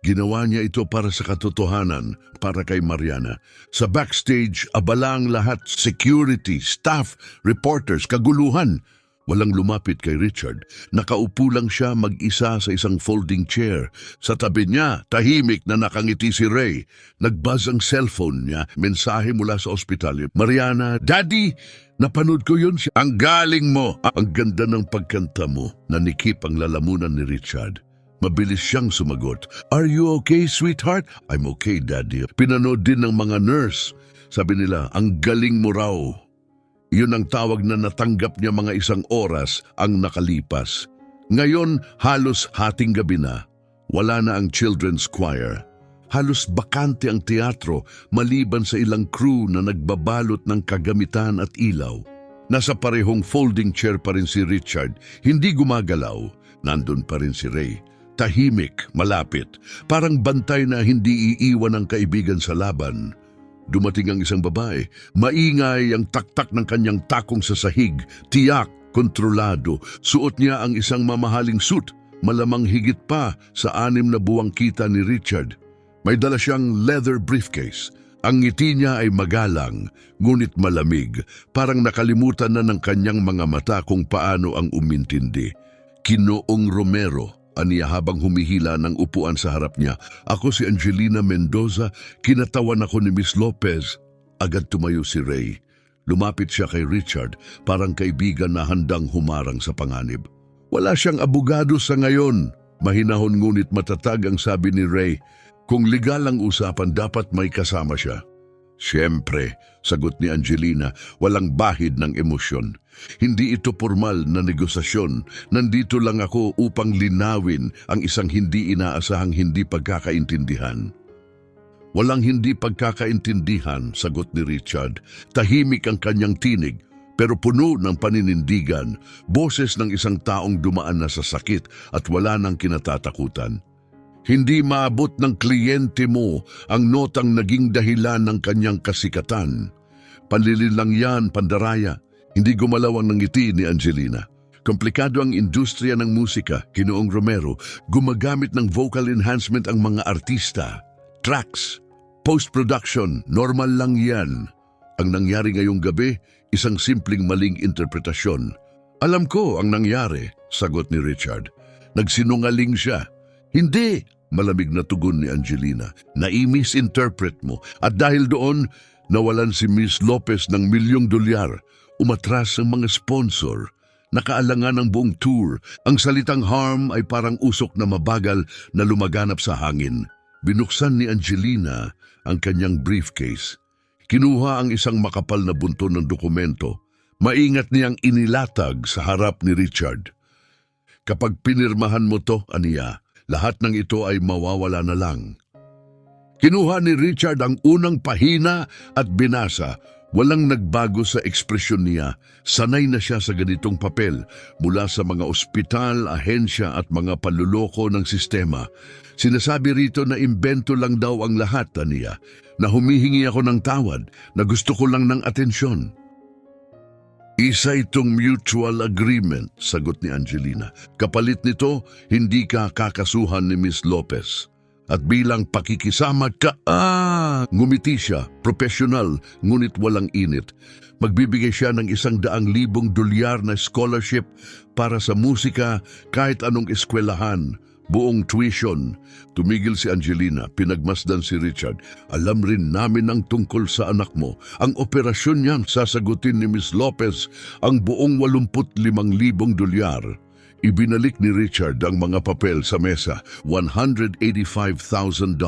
Ginawa niya ito para sa katotohanan, para kay Mariana. Sa backstage, abala ang lahat, security, staff, reporters, kaguluhan. Walang lumapit kay Richard. Nakaupo lang siya mag-isa sa isang folding chair. Sa tabi niya, tahimik na nakangiti si Ray. Nagbuzz ang cellphone niya, mensahe mula sa ospital. Mariana, Daddy, napanood ko yun. Ang galing mo. Ang ganda ng pagkanta mo. Nanikip ang lalamunan ni Richard. Mabilis siyang sumagot. Are you okay, sweetheart? I'm okay, Daddy. Pinanood din ng mga nurse. Sabi nila, ang galing mo raw. Yun ang tawag na natanggap niya mga isang oras ang nakalipas. Ngayon, halos hating gabi na. Wala na ang children's choir. Halos bakante ang teatro maliban sa ilang crew na nagbabalot ng kagamitan at ilaw. Nasa parehong folding chair pa rin si Richard. Hindi gumagalaw. Nandun pa rin si Ray. Tahimik, malapit. Parang bantay na hindi iiwan ang kaibigan sa laban. Dumating ang isang babae. Maingay ang taktak ng kanyang takong sa sahig. Tiyak, kontrolado. Suot niya ang isang mamahaling suit. Malamang higit pa sa 6 na buwang kita ni Richard. May dala siyang leather briefcase. Ang ngiti niya ay magalang, ngunit malamig. Parang nakalimutan na ng kanyang mga mata kung paano ang umintindi. Ginoong Romero, aniya habang humihila ng upuan sa harap niya. Ako si Angelina Mendoza, kinatawan ako ni Miss Lopez. Agad tumayo si Ray. Lumapit siya kay Richard, parang kaibigan na handang humarang sa panganib. Wala siyang abogado sa ngayon. Mahinahon ngunit matatag ang sabi ni Ray. Kung legal ang usapan, dapat may kasama siya. Siyempre, sagot ni Angelina, walang bahid ng emosyon. Hindi ito formal na negosasyon. Nandito lang ako upang linawin ang isang hindi inaasahang hindi pagkakaintindihan. Walang hindi pagkakaintindihan, sagot ni Richard. Tahimik ang kanyang tinig, pero puno ng paninindigan, boses ng isang taong dumaan na sa sakit at wala nang kinatatakutan. Hindi maabot ng kliyente mo ang notang naging dahilan ng kanyang kasikatan. Panlilin lang yan, pandaraya. Hindi gumalaw ang ngiti ni Angelina. Komplikado ang industriya ng musika, Ginoong Romero. Gumagamit ng vocal enhancement ang mga artista. Tracks, post-production, normal lang yan. Ang nangyari ngayong gabi, isang simpleng maling interpretasyon. Alam ko ang nangyari, sagot ni Richard. Nagsinungaling siya. Hindi, malamig na tugon ni Angelina. Na-misinterpret mo at dahil doon, nawalan si Miss Lopez ng $1,000,000. Umatras ang mga sponsor. Nakaalangan ang buong tour. Ang salitang harm ay parang usok na mabagal na lumaganap sa hangin. Binuksan ni Angelina ang kanyang briefcase. Kinuha ang isang makapal na bunto ng dokumento. Maingat niyang inilatag sa harap ni Richard. Kapag pinirmahan mo to, aniya, lahat ng ito ay mawawala na lang. Kinuha ni Richard ang unang pahina at binasa. Walang nagbago sa ekspresyon niya. Sanay na siya sa ganitong papel mula sa mga ospital, ahensya at mga panluloko ng sistema. Sinasabi rito na imbento lang daw ang lahat, aniya, na humihingi ako ng tawad, na gusto ko lang ng atensyon. Isa itong mutual agreement, sagot ni Angelina. Kapalit nito, hindi ka kakasuhan ni Miss Lopez. At bilang pakikisama ka, ngumiti siya, professional, ngunit walang init. Magbibigay siya ng $100,000 na scholarship para sa musika kahit anong eskwelahan, buong tuition. Tumigil si Angelina, pinagmasdan si Richard. Alam rin namin ang tungkol sa anak mo. Ang operasyon niyang sasagutin ni Miss Lopez ang buong $85,000. Ibinalik ni Richard ang mga papel sa mesa, $185,000.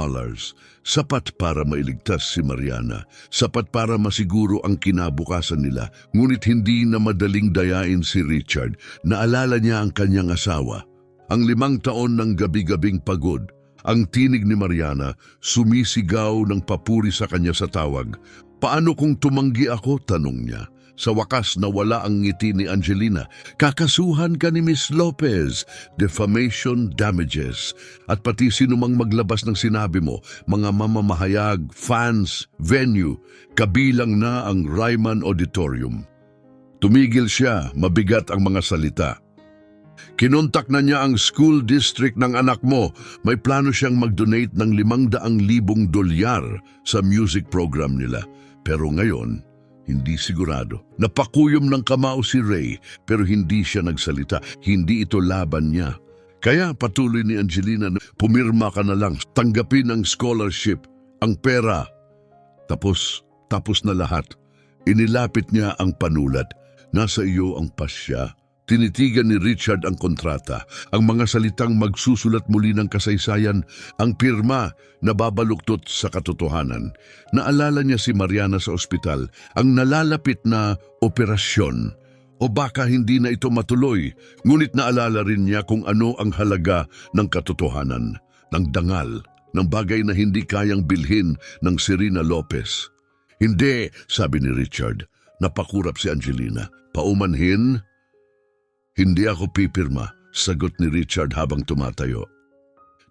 Sapat para mailigtas si Mariana, sapat para masiguro ang kinabukasan nila, ngunit hindi na madaling dayain si Richard. Naalala niya ang kanyang asawa. Ang 5 taon ng gabi-gabing pagod, ang tinig ni Mariana, sumisigaw ng papuri sa kanya sa tawag. Paano kung tumanggi ako, tanong niya. Sa wakas nawala ang ngiti ni Angelina. Kakasuhan ka ni Miss Lopez, defamation damages, at pati sinumang maglabas ng sinabi mo, mga mamamahayag, fans, venue, kabilang na ang Ryman Auditorium. Tumigil siya, mabigat ang mga salita. Kinontak na niya ang school district ng anak mo. May plano siyang mag-donate ng $500,000 sa music program nila. Pero ngayon, hindi sigurado. Napakuyom ng kamao si Ray pero hindi siya nagsalita. Hindi ito laban niya. Kaya patuloy ni Angelina, pumirma ka na lang, tanggapin ang scholarship, ang pera. Tapos na lahat. Inilapit niya ang panulat. Nasa iyo ang pasya. Tinitigan ni Richard ang kontrata, ang mga salitang magsusulat muli ng kasaysayan, ang pirma na babaluktot sa katotohanan. Naalala niya si Mariana sa ospital, ang nalalapit na operasyon. O baka hindi na ito matuloy, ngunit naalala rin niya kung ano ang halaga ng katotohanan, ng dangal, ng bagay na hindi kayang bilhin ng Serena Lopez. Hindi, sabi ni Richard. Napakurap si Angelina. Paumanhin? Hindi ako pipirma, sagot ni Richard habang tumatayo.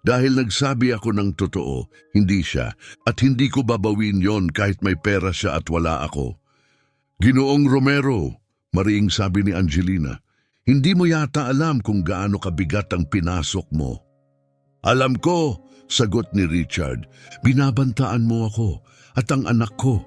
Dahil nagsabi ako ng totoo, hindi siya, at hindi ko babawin yon kahit may pera siya at wala ako. Ginoong Romero, mariing sabi ni Angelina, hindi mo yata alam kung gaano kabigat ang pinasok mo. Alam ko, sagot ni Richard, binabantaan mo ako at ang anak ko.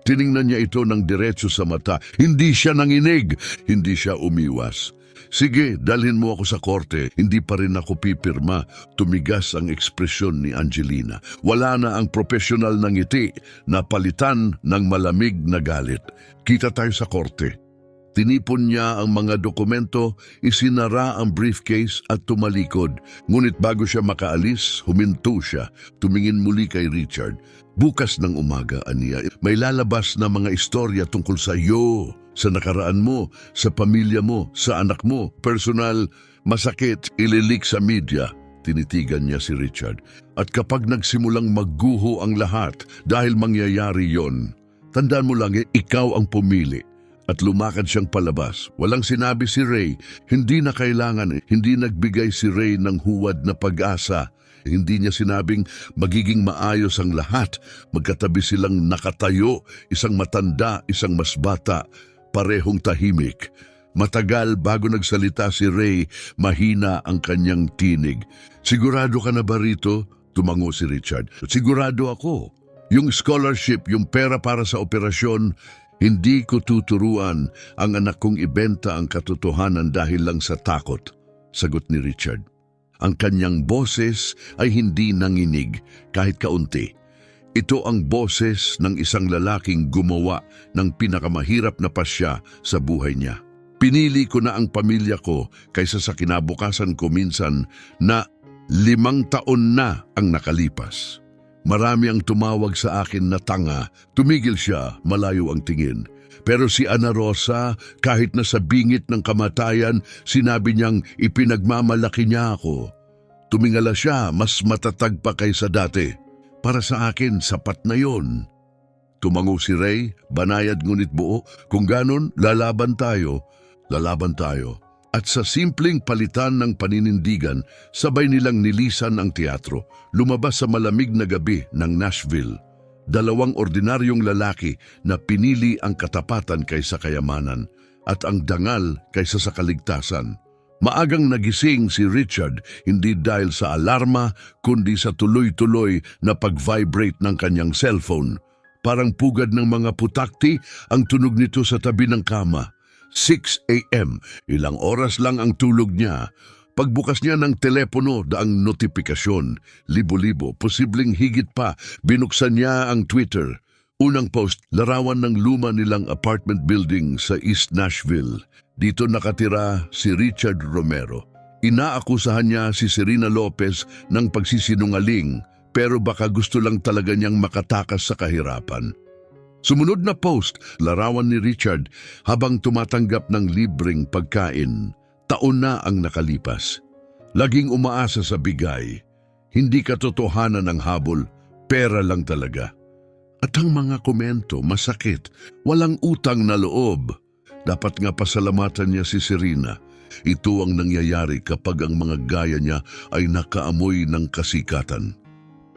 Tiningnan niya ito ng diretso sa mata. Hindi siya nanginig, hindi siya umiwas. Sige, dalhin mo ako sa korte. Hindi pa rin ako pipirma. Tumigas ang ekspresyon ni Angelina. Wala na ang profesional na ngiti na palitan ng malamig na galit. Kita tayo sa korte. Tinipon niya ang mga dokumento, isinara ang briefcase at tumalikod. Ngunit bago siya makaalis, huminto siya. Tumingin muli kay Richard. Bukas ng umaga, aniya, may lalabas na mga istorya tungkol sa iyo, sa nakaraan mo, sa pamilya mo, sa anak mo. Personal, masakit, ililik sa media. Tinitigan niya si Richard. At kapag nagsimulang magguho ang lahat dahil mangyayari yon, tandaan mo lang ikaw ang pumili. At lumakad siyang palabas. Walang sinabi si Ray, hindi na kailangan, hindi nagbigay si Ray ng huwad na pag-asa. Hindi niya sinabing magiging maayos ang lahat. Magkatabi silang nakatayo, isang matanda, isang mas bata, parehong tahimik. Matagal bago nagsalita si Ray, mahina ang kanyang tinig. Sigurado ka na ba rito? Tumango si Richard. Sigurado ako. Yung scholarship, yung pera para sa operasyon, hindi ko tuturuan ang anak kong ibenta ang katotohanan dahil lang sa takot, sagot ni Richard. Ang kanyang boses ay hindi nanginig kahit kaunti. Ito ang boses ng isang lalaking gumawa ng pinakamahirap na pasya sa buhay niya. Pinili ko na ang pamilya ko kaysa sa kinabukasan ko minsan na 5 taon na ang nakalipas. Marami ang tumawag sa akin na tanga, tumigil siya, malayo ang tingin. Pero si Ana Rosa, kahit na sa bingit ng kamatayan, sinabi niyang ipinagmamalaki niya ako. Tumingala siya, mas matatag pa kaysa dati. Para sa akin, sapat na yon. Tumango si Ray, banayad ngunit buo. Kung ganon, lalaban tayo. Lalaban tayo. At sa simpleng palitan ng paninindigan, sabay nilang nilisan ang teatro, lumabas sa malamig na gabi ng Nashville. 2 ordinaryong lalaki na pinili ang katapatan kaysa kayamanan at ang dangal kaysa sa kaligtasan. Maagang nagising si Richard hindi dahil sa alarma kundi sa tuloy-tuloy na pag-vibrate ng kanyang cellphone. Parang pugad ng mga putakti ang tunog nito sa tabi ng kama. 6 a.m. Ilang oras lang ang tulog niya. Pagbukas niya ng telepono daang notifikasyon, libo-libo, posibleng higit pa, binuksan niya ang Twitter. Unang post, larawan ng luma nilang apartment building sa East Nashville. Dito nakatira si Richard Romero. Inaakusahan niya si Serena Lopez ng pagsisinungaling, pero baka gusto lang talaga niyang makatakas sa kahirapan. Sumunod na post, larawan ni Richard habang tumatanggap ng libreng pagkain. Taon na ang nakalipas. Laging umaasa sa bigay. Hindi katotohanan ang habol, pera lang talaga. At ang mga komento masakit, walang utang na loob. Dapat nga pasalamatan niya si Serena. Ito ang nangyayari kapag ang mga gaya niya ay nakaamoy ng kasikatan.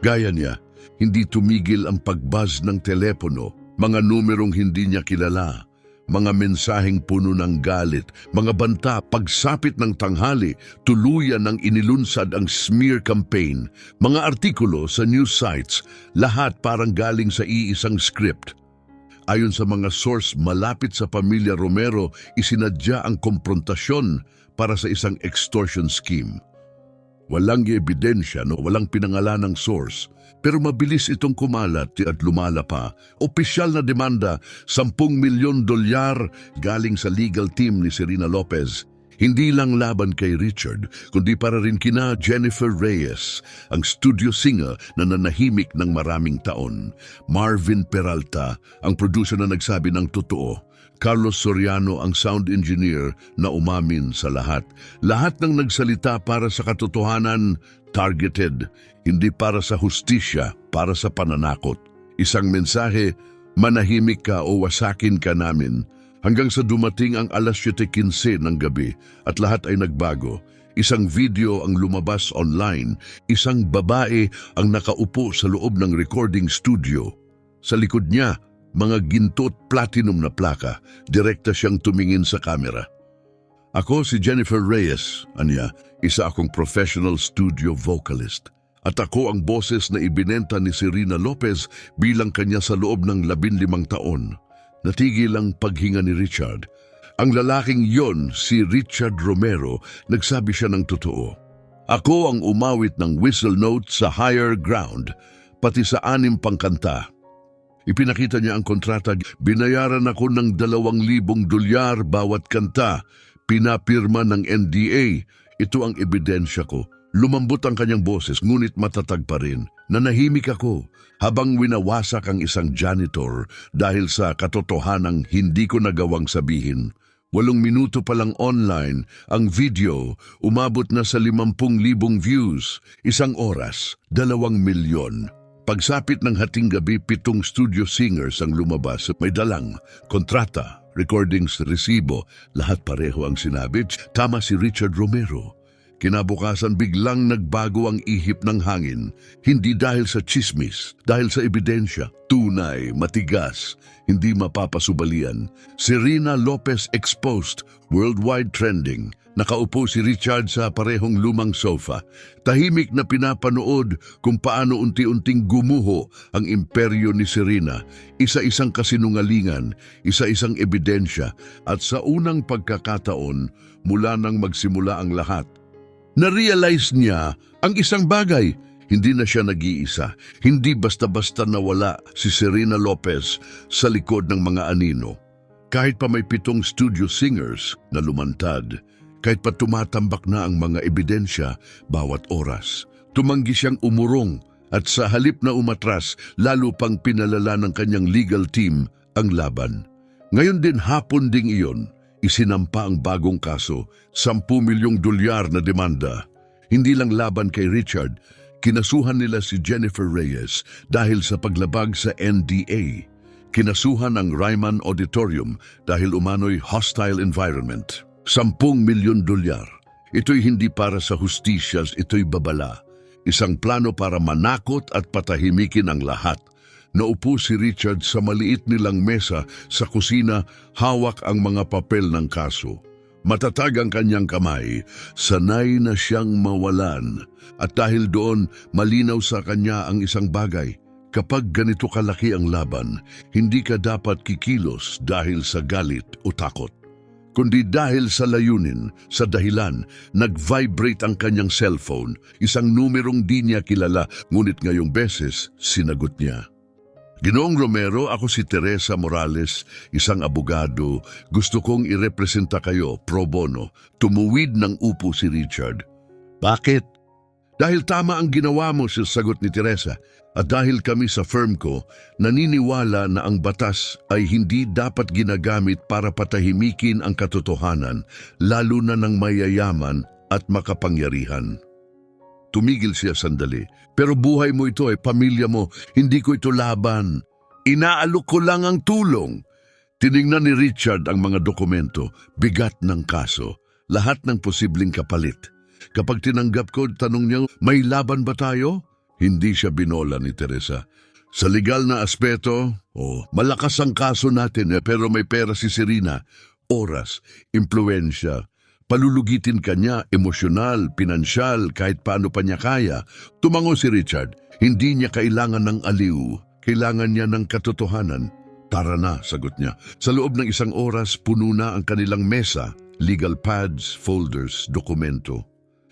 Gaya niya, hindi tumigil ang pagbuzz ng telepono, mga numerong hindi niya kilala, Mga mensaheng puno ng galit, mga banta, pagsapit ng tanghali, tuluyan ng inilunsad ang smear campaign, mga artikulo sa news sites, lahat parang galing sa iisang script. Ayon sa mga source malapit sa pamilya Romero, isinadya ang komprontasyon para sa isang extortion scheme. Walang ebidensya, walang pinangalanang source, pero mabilis itong kumalat at lumala pa. Opisyal na demanda, 10 milyon dolyar galing sa legal team ni Serena Lopez. Hindi lang laban kay Richard, kundi para rin kina Jennifer Reyes, ang studio singer na nanahimik ng maraming taon. Marvin Peralta, ang producer na nagsabi ng totoo. Carlos Soriano, ang sound engineer na umamin sa lahat. Lahat ng nagsalita para sa katotohanan, targeted, hindi para sa hustisya, para sa pananakot. Isang mensahe, manahimik ka o wasakin ka namin. Hanggang sa dumating ang alas 7:15 ng gabi at lahat ay nagbago. Isang video ang lumabas online, isang babae ang nakaupo sa loob ng recording studio. Sa likod niya, mga ginto at platinum na plaka, direkta siyang tumingin sa kamera. Ako si Jennifer Reyes, anya, isa akong professional studio vocalist. At ako ang boses na ibinenta ni Serena Lopez bilang kanya sa loob ng 15 taon. Natigil ang paghinga ni Richard. Ang lalaking yon, si Richard Romero, nagsabi siya ng totoo. Ako ang umawit ng whistle note sa Higher Ground, pati sa 6 pang kanta. Ipinakita niya ang kontrata, binayaran ako ng 2,000 dolyar bawat kanta, pinapirma ng NDA. Ito ang ebidensya ko. Lumambot ang kanyang boses, ngunit matatag pa rin. Nanahimik ako habang winawasak ang isang janitor dahil sa katotohanang hindi ko nagawang sabihin. 8 minuto pa lang online, ang video umabot na sa 50,000 views. 1 oras, 2 milyon. Pagsapit ng hating gabi, 7 studio singers ang lumabas. May dalang, kontrata, recordings, resibo, lahat pareho ang sinabi. Tama si Richard Romero. Kinabukasan biglang nagbago ang ihip ng hangin. Hindi dahil sa chismis, dahil sa ebidensya. Tunay, matigas, hindi mapapasubalian. Serena Lopez exposed, worldwide trending. Nakaupo si Richard sa parehong lumang sofa. Tahimik na pinapanood kung paano unti-unting gumuho ang imperyo ni Serena. Isa-isang kasinungalingan, isa-isang ebidensya, at sa unang pagkakataon, mula nang magsimula ang lahat, na-realize niya ang isang bagay. Hindi na siya nag-iisa. Hindi basta-basta nawala si Serena Lopez sa likod ng mga anino. Kahit pa may 7 studio singers na lumantad, kahit pa tumatambak na ang mga ebidensya bawat oras, tumanggi siyang umurong at sa halip na umatras, lalo pang pinalala ng kanyang legal team ang laban. Ngayon din hapon ding iyon, isinampa ang bagong kaso, 10 milyong dolyar na demanda. Hindi lang laban kay Richard, kinasuhan nila si Jennifer Reyes dahil sa paglabag sa NDA. Kinasuhan ang Ryman Auditorium dahil umano'y hostile environment. 10 milyon dolyar. Ito'y hindi para sa hustisya, ito'y babala. Isang plano para manakot at patahimikin ang lahat. Naupo si Richard sa maliit nilang mesa sa kusina, hawak ang mga papel ng kaso. Matatag ang kanyang kamay, sanay na siyang mawalan. At dahil doon, malinaw sa kanya ang isang bagay. Kapag ganito kalaki ang laban, hindi ka dapat kikilos dahil sa galit o takot, kundi dahil sa layunin, sa dahilan. Nag-vibrate ang kanyang cellphone, isang numerong di niya kilala, ngunit ngayong beses, sinagot niya. Ginoong Romero, ako si Teresa Morales, isang abogado. Gusto kong irepresenta kayo, pro bono. Tumuwid ng upo si Richard. Bakit? Dahil tama ang ginawa mo, sagot ni Teresa. At dahil kami sa firm ko, naniniwala na ang batas ay hindi dapat ginagamit para patahimikin ang katotohanan, lalo na ng mayayaman at makapangyarihan. Tumigil siya sandali. Pero buhay mo ito pamilya mo, hindi ko ito laban. Inaalok ko lang ang tulong. Tiningnan ni Richard ang mga dokumento, bigat ng kaso, lahat ng posibleng kapalit. Kapag tinanggap ko, tanong niya, may laban ba tayo? Hindi siya binola ni Teresa. Sa legal na aspeto, malakas ang kaso natin pero may pera si Serena, oras, impluensya. Palulugitin ka niya, emosyonal, pinansyal, kahit paano pa niya kaya. Tumango si Richard, hindi niya kailangan ng aliw, kailangan niya ng katotohanan. Tara na, sagot niya. Sa loob ng 1 oras, puno na ang kanilang mesa, legal pads, folders, dokumento.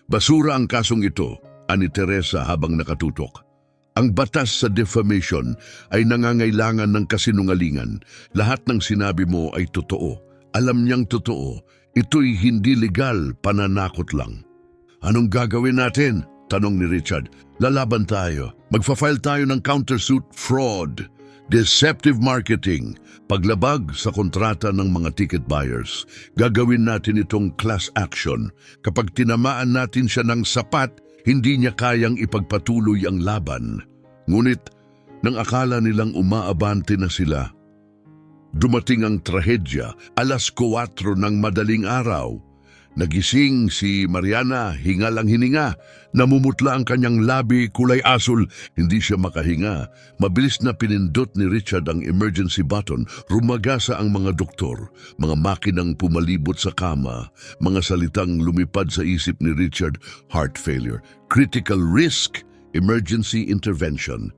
Basura ang kasong ito, ani Teresa habang nakatutok. Ang batas sa defamation ay nangangailangan ng kasinungalingan. Lahat ng sinabi mo ay totoo. Alam niyang totoo. Ito'y hindi legal, pananakot lang. Anong gagawin natin? Tanong ni Richard. Lalaban tayo. Magfa-file tayo ng countersuit fraud, deceptive marketing, paglabag sa kontrata ng mga ticket buyers. Gagawin natin itong class action. Kapag tinamaan natin siya ng sapat, hindi niya kayang ipagpatuloy ang laban. Ngunit, nang akala nilang umaabante na sila, dumating ang trahedya, 4:00 ng madaling araw. Nagising si Mariana, hingal ang hininga. Namumutla ang kanyang labi, kulay asul. Hindi siya makahinga. Mabilis na pinindot ni Richard ang emergency button. Rumagasa ang mga doktor, mga makinang pumalibot sa kama. Mga salitang lumipad sa isip ni Richard, heart failure, critical risk, emergency intervention.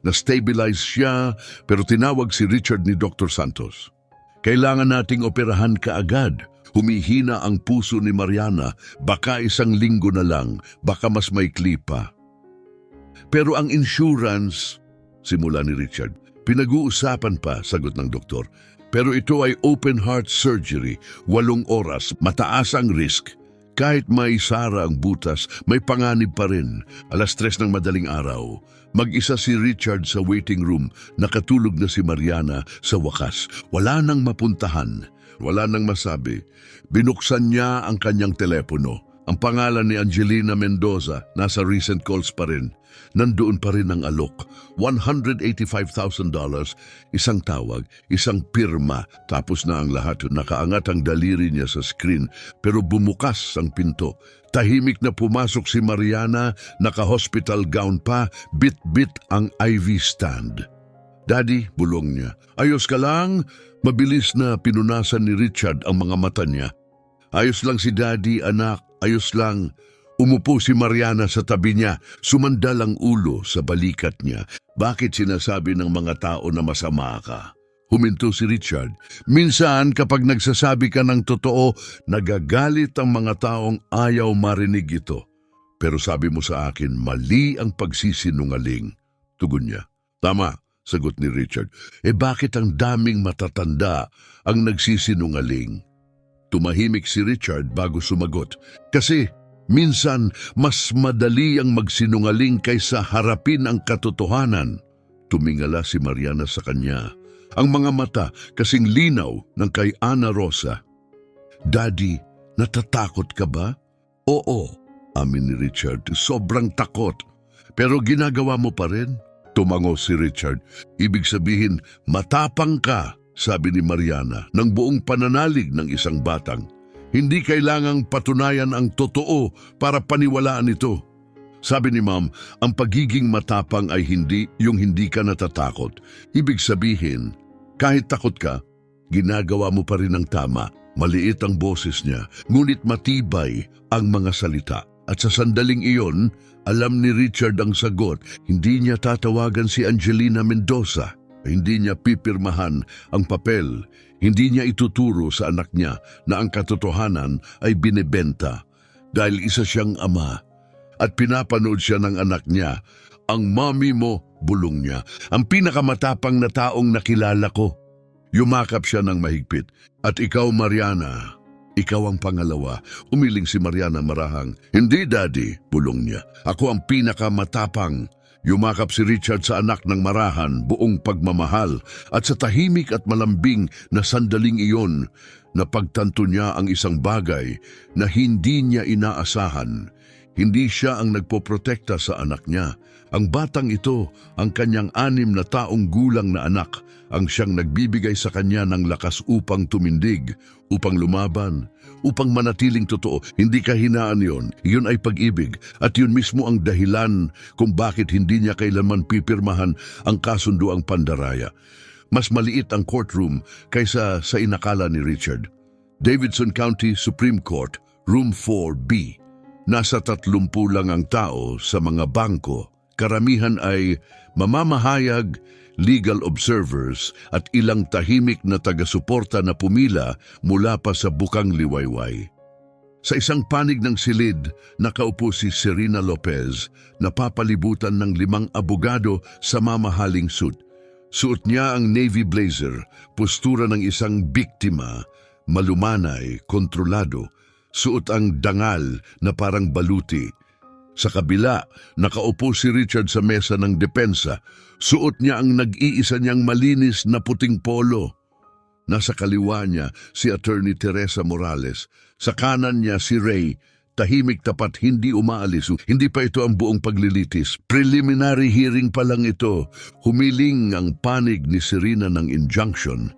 Na-stabilize siya pero tinawag si Richard ni Dr. Santos. Kailangan nating operahan kaagad. Humihina ang puso ni Mariana, baka 1 linggo na lang, baka mas maikli pa. Pero ang insurance, simula ni Richard, pinag-uusapan pa, sagot ng doktor. Pero ito ay open heart surgery, 8 oras, mataas ang risk. Kahit may sara ang butas, may panganib pa rin. 3:00 ng madaling araw. Mag-isa si Richard sa waiting room, nakatulog na si Mariana sa wakas. Wala nang mapuntahan. Wala nang masabi. Binuksan niya ang kanyang telepono. Ang pangalan ni Angelina Mendoza nasa recent calls pa rin. Nandoon pa rin ang alok. $185,000, isang tawag, isang pirma. Tapos na ang lahat. Nakaangat ang daliri niya sa screen pero bumukas ang pinto. Tahimik na pumasok si Mariana, naka-hospital gown pa, bit-bit ang IV stand. Daddy, bulong niya. Ayos ka lang? Mabilis na pinunasan ni Richard ang mga mata niya. Ayos lang si Daddy, anak. Ayos lang. Umupo si Mariana sa tabi niya. Sumandal ang ulo sa balikat niya. Bakit sinasabi ng mga tao na masama ka? Huminto si Richard. Minsan kapag nagsasabi ka ng totoo, nagagalit ang mga taong ayaw marinig ito. Pero sabi mo sa akin, mali ang pagsisinungaling. Tugon niya. Tama. Sagot ni Richard. Bakit ang daming matatanda ang nagsisinungaling? Tumahimik si Richard bago sumagot. Kasi minsan mas madali ang magsinungaling kaysa harapin ang katotohanan. Tumingala si Mariana sa kanya. Ang mga mata kasing linaw ng kay Ana Rosa. Daddy, natatakot ka ba? Oo, amin ni Richard. Sobrang takot. Pero ginagawa mo pa rin? Tumango si Richard. Ibig sabihin, matapang ka, sabi ni Mariana, ng buong pananalig ng isang batang. Hindi kailangang patunayan ang totoo para paniwalaan ito. Sabi ni Ma'am, ang pagiging matapang ay hindi yung hindi ka natatakot. Ibig sabihin, kahit takot ka, ginagawa mo pa rin ang tama. Maliit ang boses niya, ngunit matibay ang mga salita. At sa sandaling iyon, alam ni Richard ang sagot. Hindi niya tatawagan si Angelina Mendoza. Hindi niya pipirmahan ang papel. Hindi niya ituturo sa anak niya na ang katotohanan ay binebenta. Dahil isa siyang ama. At pinapanood siya ng anak niya. Ang mami mo, bulong niya, ang pinakamatapang na taong nakilala ko. Yumakap siya ng mahigpit. At ikaw, Mariana, ikaw ang pangalawa. Umiling si Mariana marahang. Hindi, Daddy, bulong niya. Ako ang pinakamatapang. Yumakap si Richard sa anak ng marahan, buong pagmamahal. At sa tahimik at malambing na sandaling iyon, napagtanto niya ang isang bagay na hindi niya inaasahan. Hindi siya ang nagpoprotekta sa anak niya. Ang batang ito, ang kanyang 6 na taong gulang na anak, ang siyang nagbibigay sa kanya ng lakas upang tumindig, upang lumaban, upang manatiling totoo. Hindi kahinaan yon, yun ay pag-ibig. At yun mismo ang dahilan kung bakit hindi niya kailanman pipirmahan ang kasunduang pandaraya. Mas maliit ang courtroom kaysa sa inakala ni Richard. Davidson County Supreme Court, Room 4B. Nasa 30 lang ang tao sa mga bangko. Karamihan ay mamamahayag, legal observers at ilang tahimik na taga-suporta na pumila mula pa sa bukang liwayway. Sa isang panig ng silid, nakaupo si Serena Lopez na papalibutan ng 5 abogado sa mamahaling suit. Suot niya ang navy blazer, postura ng isang biktima, malumanay, kontrolado. Suot ang dangal na parang baluti. Sa kabila, nakaupo si Richard sa mesa ng depensa. Suot niya ang nag-iisa niyang malinis na puting polo. Nasa kaliwa niya si Attorney Teresa Morales. Sa kanan niya si Ray, tahimik tapat hindi umaalis. Hindi pa ito ang buong paglilitis. Preliminary hearing pa lang ito. Humiling ang panig ni Serena ng injunction.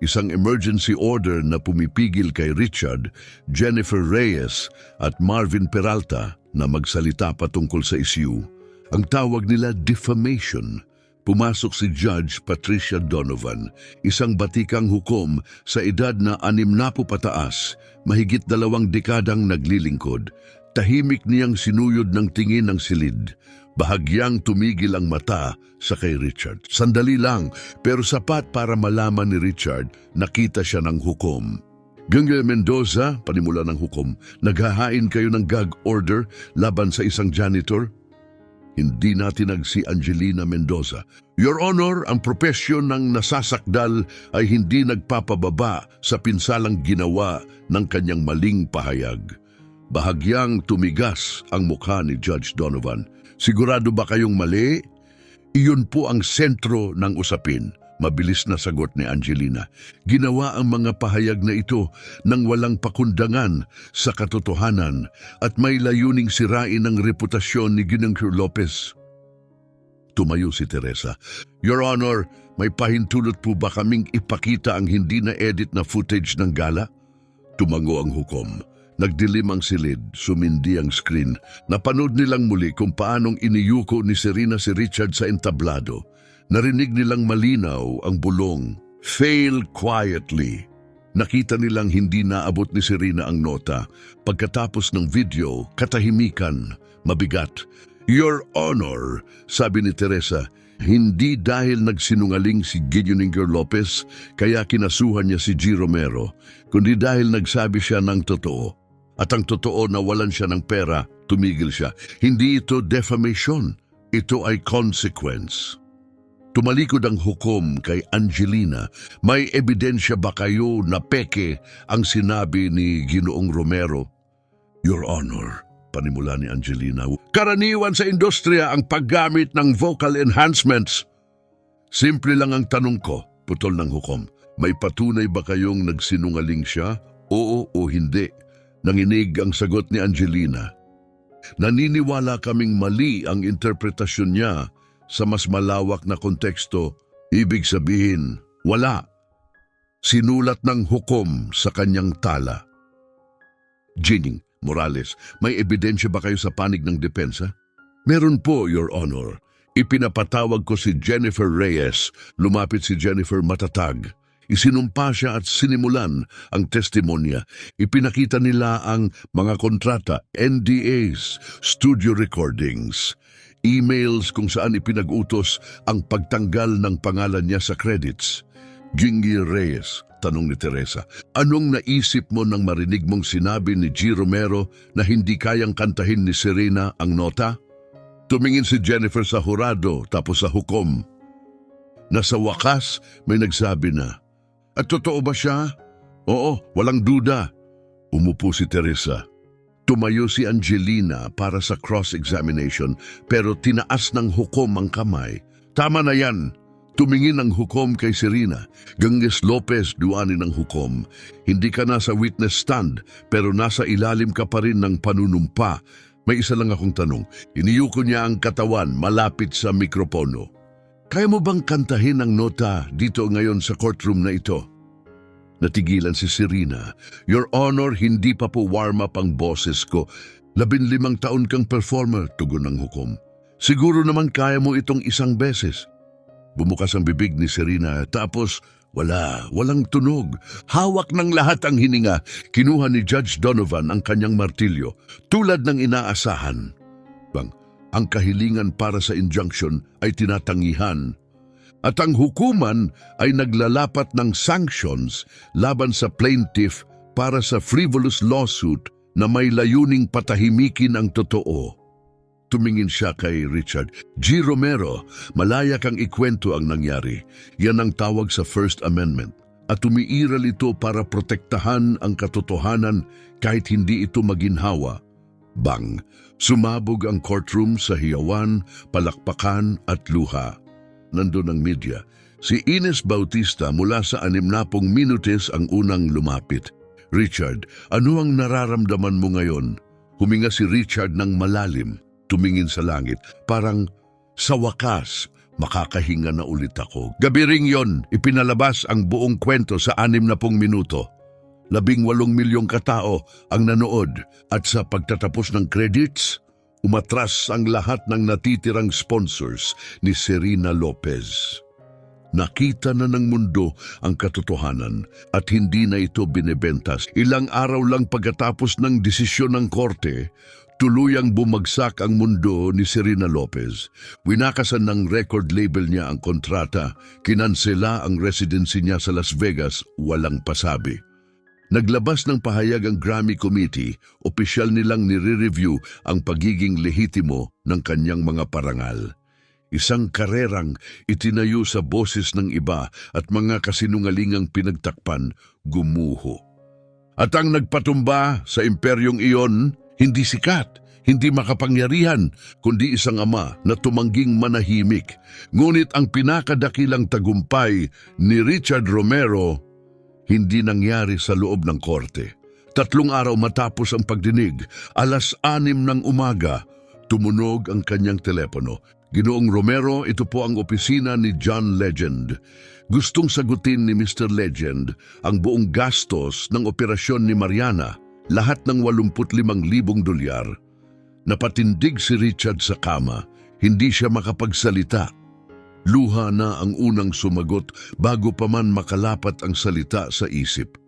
Isang emergency order na pumipigil kay Richard, Jennifer Reyes at Marvin Peralta na magsalita patungkol sa issue. Ang tawag nila defamation. Pumasok si Judge Patricia Donovan, isang batikang hukom sa edad na 60 pataas, mahigit 2 dekadang naglilingkod. Tahimik niyang sinuyod ng tingin ng silid. Bahagyang tumigil ang mata sa kay Richard. Sandali lang, pero sapat para malaman ni Richard nakita siya ng hukom. Gangel Mendoza, panimula ng hukom, naghahain kayo ng gag order laban sa isang janitor? Hindi natinag si Angelina Mendoza. Your Honor, ang propesyon ng nasasakdal ay hindi nagpapababa sa pinsalang ginawa ng kanyang maling pahayag. Bahagyang tumigas ang mukha ni Judge Donovan. Sigurado ba kayong mali? Iyon po ang sentro ng usapin. Mabilis na sagot ni Angelina. Ginawa ang mga pahayag na ito nang walang pakundangan sa katotohanan at may layuning sirain ang reputasyon ni Ginang Lopez. Tumayo si Teresa. Your Honor, may pahintulot po ba kaming ipakita ang hindi na-edit na footage ng gala? Tumango ang hukom. Nagdilim ang silid, sumindi ang screen. Napanood nilang muli kung paanong iniyuko ni Serena si Richard sa entablado. Narinig nilang malinaw ang bulong, "Fail quietly." Nakita nilang hindi naabot ni Serena ang nota. Pagkatapos ng video, katahimikan, mabigat. Your Honor, sabi ni Teresa, hindi dahil nagsinungaling si Gideon Lopez kaya kinasuhan niya si G. Romero, kundi dahil nagsabi siya ng totoo. At ang totoo na walan siya ng pera, tumigil siya. Hindi ito defamation, ito ay consequence. Tumalikod ang hukom kay Angelina. May ebidensya ba kayo na peke ang sinabi ni Ginoong Romero? Your Honor, panimula ni Angelina, karaniwan sa industriya ang paggamit ng vocal enhancements. Simple lang ang tanong ko, putol ng hukom. May patunay ba kayong nagsinungaling siya? Oo o hindi? Nanginig ang sagot ni Angelina. Naniniwala kaming mali ang interpretasyon niya sa mas malawak na konteksto. Ibig sabihin, wala. Sinulat ng hukom sa kanyang tala. Ginning Morales, may ebidensya ba kayo sa panig ng depensa? Meron po, Your Honor. Ipinapatawag ko si Jennifer Reyes. Lumapit si Jennifer matatag. Isinumpa siya at sinimulan ang testimonya. Ipinakita nila ang mga kontrata, NDAs, studio recordings, emails kung saan ipinag-utos ang pagtanggal ng pangalan niya sa credits. Gingy Reyes, tanong ni Teresa, anong naisip mo nang marinig mong sinabi ni G. Romero na hindi kayang kantahin ni Serena ang nota? Tumingin si Jennifer sa hurado tapos sa hukom. Nasa wakas, may nagsabi na, at totoo ba siya? Oo, walang duda. Umupo si Teresa. Tumayo si Angelina para sa cross-examination pero tinaas ng hukom ang kamay. Tama na yan. Tumingin ang hukom kay Serena. Ganges Lopez, duwanin ng hukom. Hindi ka nasa witness stand pero nasa ilalim ka pa rin ng panunumpa. May isa lang akong tanong. Iniyuko niya ang katawan malapit sa mikropono. Kaya mo bang kantahin ang nota dito ngayon sa courtroom na ito? Natigilan si Serena. Your Honor, hindi pa po warm up ang boses ko. 15 taon kang performer, tugon ng hukom. Siguro naman kaya mo itong isang beses. Bumukas ang bibig ni Serena tapos walang tunog. Hawak ng lahat ang hininga. Kinuha ni Judge Donovan ang kanyang martilyo tulad ng inaasahan. Ang kahilingan para sa injunction ay tinatangihan at ang hukuman ay naglalapat ng sanctions laban sa plaintiff para sa frivolous lawsuit na may layuning patahimikin ang totoo. Tumingin siya kay Richard. G. Romero, malaya kang ikwento ang nangyari. Yan ang tawag sa First Amendment. At umiiral ito para protektahan ang katotohanan kahit hindi ito maginhawa. Bang! Sumabog ang courtroom sa hiyawan, palakpakan at luha. Nandun ang media. Si Ines Bautista mula sa 60 minutes ang unang lumapit. Richard, ano ang nararamdaman mo ngayon? Huminga si Richard ng malalim, tumingin sa langit. Parang sa wakas, makakahinga na ulit ako. Gabi ring yon, ipinalabas ang buong kwento sa 60 minuto. 18 milyong katao ang nanood at sa pagtatapos ng credits, umatras ang lahat ng natitirang sponsors ni Serena Lopez. Nakita na ng mundo ang katotohanan at hindi na ito binebentas. Ilang araw lang pagkatapos ng desisyon ng korte, tuluyang bumagsak ang mundo ni Serena Lopez. Winakasan ng record label niya ang kontrata, kinansela ang residency niya sa Las Vegas, walang pasabi. Naglabas ng pahayag ang Grammy Committee, opisyal nilang nire-review ang pagiging lehitimo ng kanyang mga parangal. Isang karerang itinayo sa boses ng iba at mga kasinungalingang pinagtakpan, gumuho. At ang nagpatumba sa imperyong iyon, hindi sikat, hindi makapangyarihan, kundi isang ama na tumangging manahimik. Ngunit ang pinakadakilang tagumpay ni Richard Romero, hindi nangyari sa loob ng korte. 3 araw matapos ang pagdinig, 6:00 ng umaga, tumunog ang kanyang telepono. Ginoong Romero, ito po ang opisina ni John Legend. Gustong sagutin ni Mr. Legend ang buong gastos ng operasyon ni Mariana, lahat ng $85,000. Napatindig si Richard sa kama, hindi siya makapagsalita. Luha na ang unang sumagot bago pa man makalapat ang salita sa isip.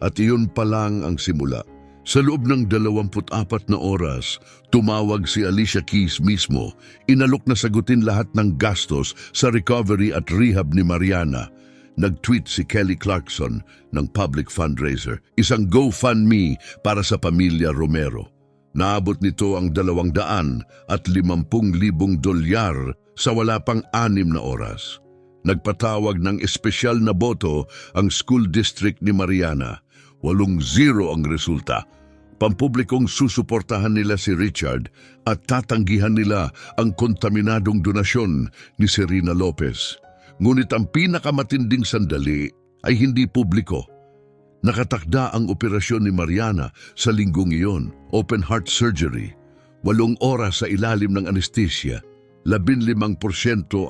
At iyon pa lang ang simula. Sa loob ng 24 na oras, tumawag si Alicia Keys mismo. Inalok na sagutin lahat ng gastos sa recovery at rehab ni Mariana. Nag-tweet si Kelly Clarkson ng public fundraiser, isang GoFundMe para sa pamilya Romero. Naabot nito ang $250,000 sa wala pang 6 na oras. Nagpatawag ng espesyal na boto ang school district ni Mariana. 8-0 ang resulta. Pampublikong susuportahan nila si Richard at tatanggihan nila ang kontaminadong donasyon ni Serena Lopez. Ngunit ang pinakamatinding sandali ay hindi publiko. Nakatakda ang operasyon ni Mariana sa linggong iyon, open heart surgery. 8 oras sa ilalim ng anesthesia. 15%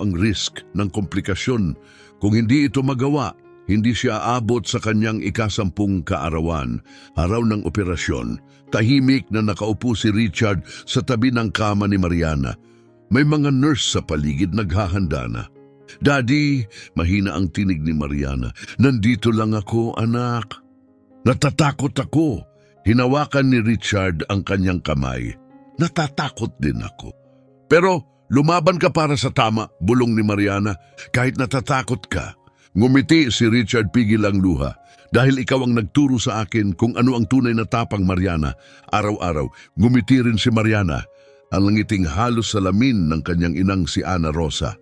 ang risk ng komplikasyon. Kung hindi ito magawa, hindi siya aabot sa kanyang 10 kaarawan. Araw ng operasyon, tahimik na nakaupo si Richard sa tabi ng kama ni Mariana. May mga nurse sa paligid naghahanda na. Daddy, mahina ang tinig ni Mariana. Nandito lang ako, anak. Natatakot ako. Hinawakan ni Richard ang kanyang kamay. Natatakot din ako. Pero lumaban ka para sa tama, bulong ni Mariana. Kahit natatakot ka. Ngumiti si Richard, pigil ang luha. Dahil ikaw ang nagturo sa akin kung ano ang tunay na tapang, Mariana. Araw-araw, ngumiti rin si Mariana. Ang langiting halos salamin ng kanyang inang si Ana Rosa.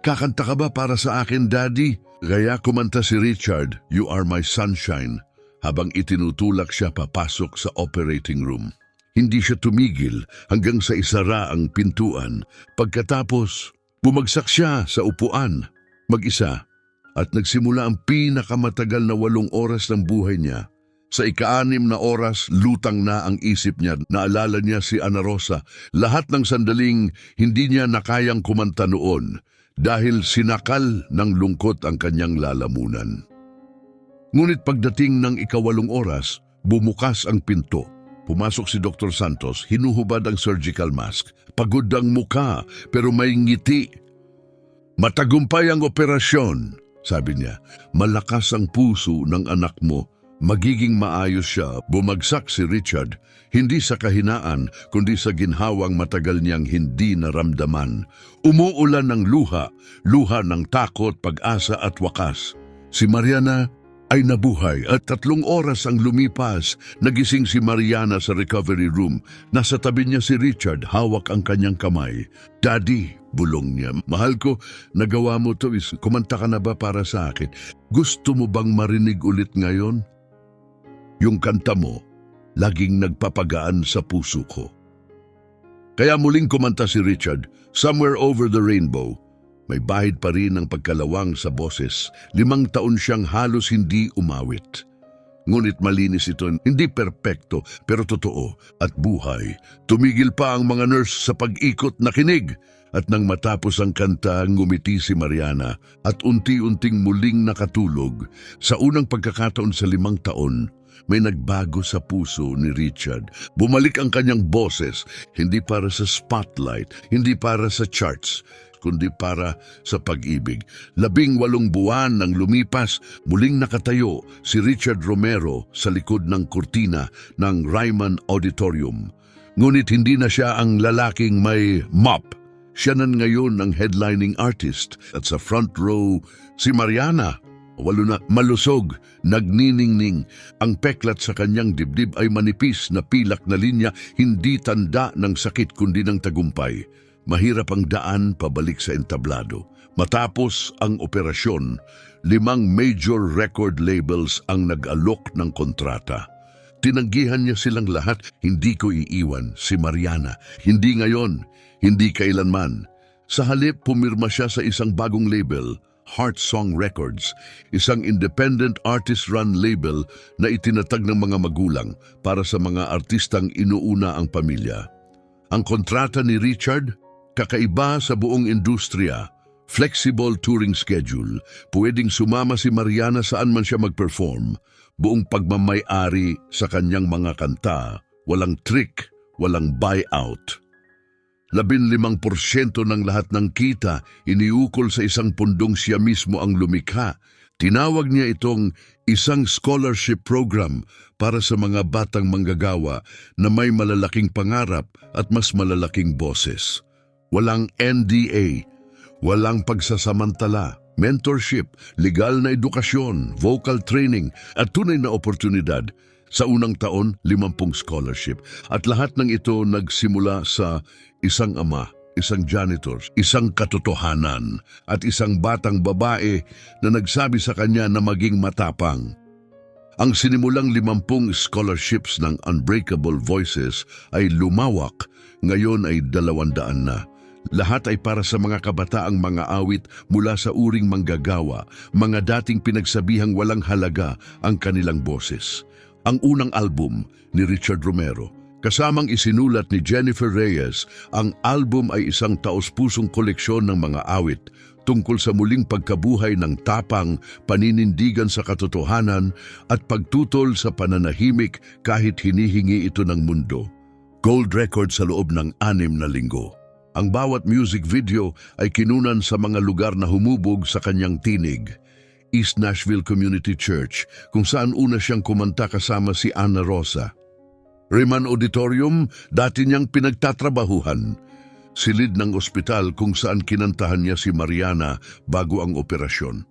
Kakanta ka ba para sa akin, Daddy? Gaya kumanta si Richard, You Are My Sunshine, habang itinutulak siya papasok sa operating room. Hindi siya tumigil hanggang sa isara ang pintuan. Pagkatapos, bumagsak siya sa upuan, mag-isa. At nagsimula ang pinakamatagal na 8 oras ng buhay niya. Sa ika-6 na oras, lutang na ang isip niya. Naalala niya si Ana Rosa. Lahat ng sandaling hindi niya nakayang kumanta noon dahil sinakal ng lungkot ang kanyang lalamunan. Ngunit pagdating ng ika-8 oras, bumukas ang pinto. Pumasok si Dr. Santos, hinuhubad ang surgical mask. Pagod ang muka, pero may ngiti. "Matagumpay ang operasyon," sabi niya. "Malakas ang puso ng anak mo. Magiging maayos siya." Bumagsak si Richard, hindi sa kahinaan, kundi sa ginhawang matagal niyang hindi naramdaman. Umuulan ng luha, luha ng takot, pag-asa at wakas. Si Mariana ay nabuhay at 3 oras ang lumipas. Nagising si Mariana sa recovery room. Nasa tabi niya si Richard, hawak ang kanyang kamay. "Daddy," bulong niya, "mahal ko, nagawa mo to. Kumanta ka na ba para sa akin? Gusto mo bang marinig ulit ngayon? Yung kanta mo, laging nagpapagaan sa puso ko." Kaya muling kumanta si Richard, "Somewhere Over the Rainbow." May bahid pa rin ang pagkalawang sa boses. 5 taon siyang halos hindi umawit. Ngunit malinis ito, hindi perpekto pero totoo at buhay. Tumigil pa ang mga nurse sa pag-ikot na kinig. At nang matapos ang kanta, ngumiti si Mariana at unti-unting muling nakatulog. Sa unang pagkakataon sa 5 taon, may nagbago sa puso ni Richard. Bumalik ang kanyang boses, hindi para sa spotlight, hindi para sa charts, kundi para sa pag-ibig. 18 buwan nang lumipas, muling nakatayo si Richard Romero sa likod ng kurtina ng Ryman Auditorium. Ngunit hindi na siya ang lalaking may mop. Siya na ngayon ang headlining artist at sa front row si Mariana. Walo na malusog, nagniningning. Ang peklat sa kanyang dibdib ay manipis na pilak na linya, hindi tanda ng sakit kundi ng tagumpay. Mahirap ang daan pabalik sa entablado. Matapos ang operasyon, 5 major record labels ang nag-alok ng kontrata. Tinanggihan niya silang lahat. "Hindi ko iiwan si Mariana. Hindi ngayon, hindi kailanman." Sa halip, pumirma siya sa isang bagong label, Heart Song Records, isang independent artist-run label na itinatag ng mga magulang para sa mga artistang inuuna ang pamilya. Ang kontrata ni Richard, kakaiba sa buong industriya. Flexible touring schedule, pwedeng sumama si Mariana saan man siya mag-perform. Buong pagmamay-ari sa kanyang mga kanta, walang trick, walang buyout. 15% ng lahat ng kita iniukol sa isang pundong siya mismo ang lumikha. Tinawag niya itong isang scholarship program para sa mga batang manggagawa na may malalaking pangarap at mas malalaking boses. Walang NDA, walang pagsasamantala, mentorship, legal na edukasyon, vocal training at tunay na oportunidad. Sa unang taon, 50 scholarship. At lahat ng ito nagsimula sa isang ama, isang janitor, isang katotohanan at isang batang babae na nagsabi sa kanya na maging matapang. Ang sinimulang 50 scholarships ng Unbreakable Voices ay lumawak, ngayon ay 200 na. Lahat ay para sa mga kabataang mga awit mula sa uring manggagawa, mga dating pinagsabihang walang halaga ang kanilang boses. Ang unang album ni Richard Romero, kasamang isinulat ni Jennifer Reyes, ang album ay isang taos-pusong koleksyon ng mga awit tungkol sa muling pagkabuhay ng tapang, paninindigan sa katotohanan at pagtutol sa pananahimik kahit hinihingi ito ng mundo. Gold record sa loob ng 6 na linggo. Ang bawat music video ay kinunan sa mga lugar na humubog sa kanyang tinig. East Nashville Community Church, kung saan una siyang kumanta kasama si Ana Rosa. Ryman Auditorium, dati niyang pinagtatrabahuhan. Silid ng ospital kung saan kinantahan niya si Mariana bago ang operasyon.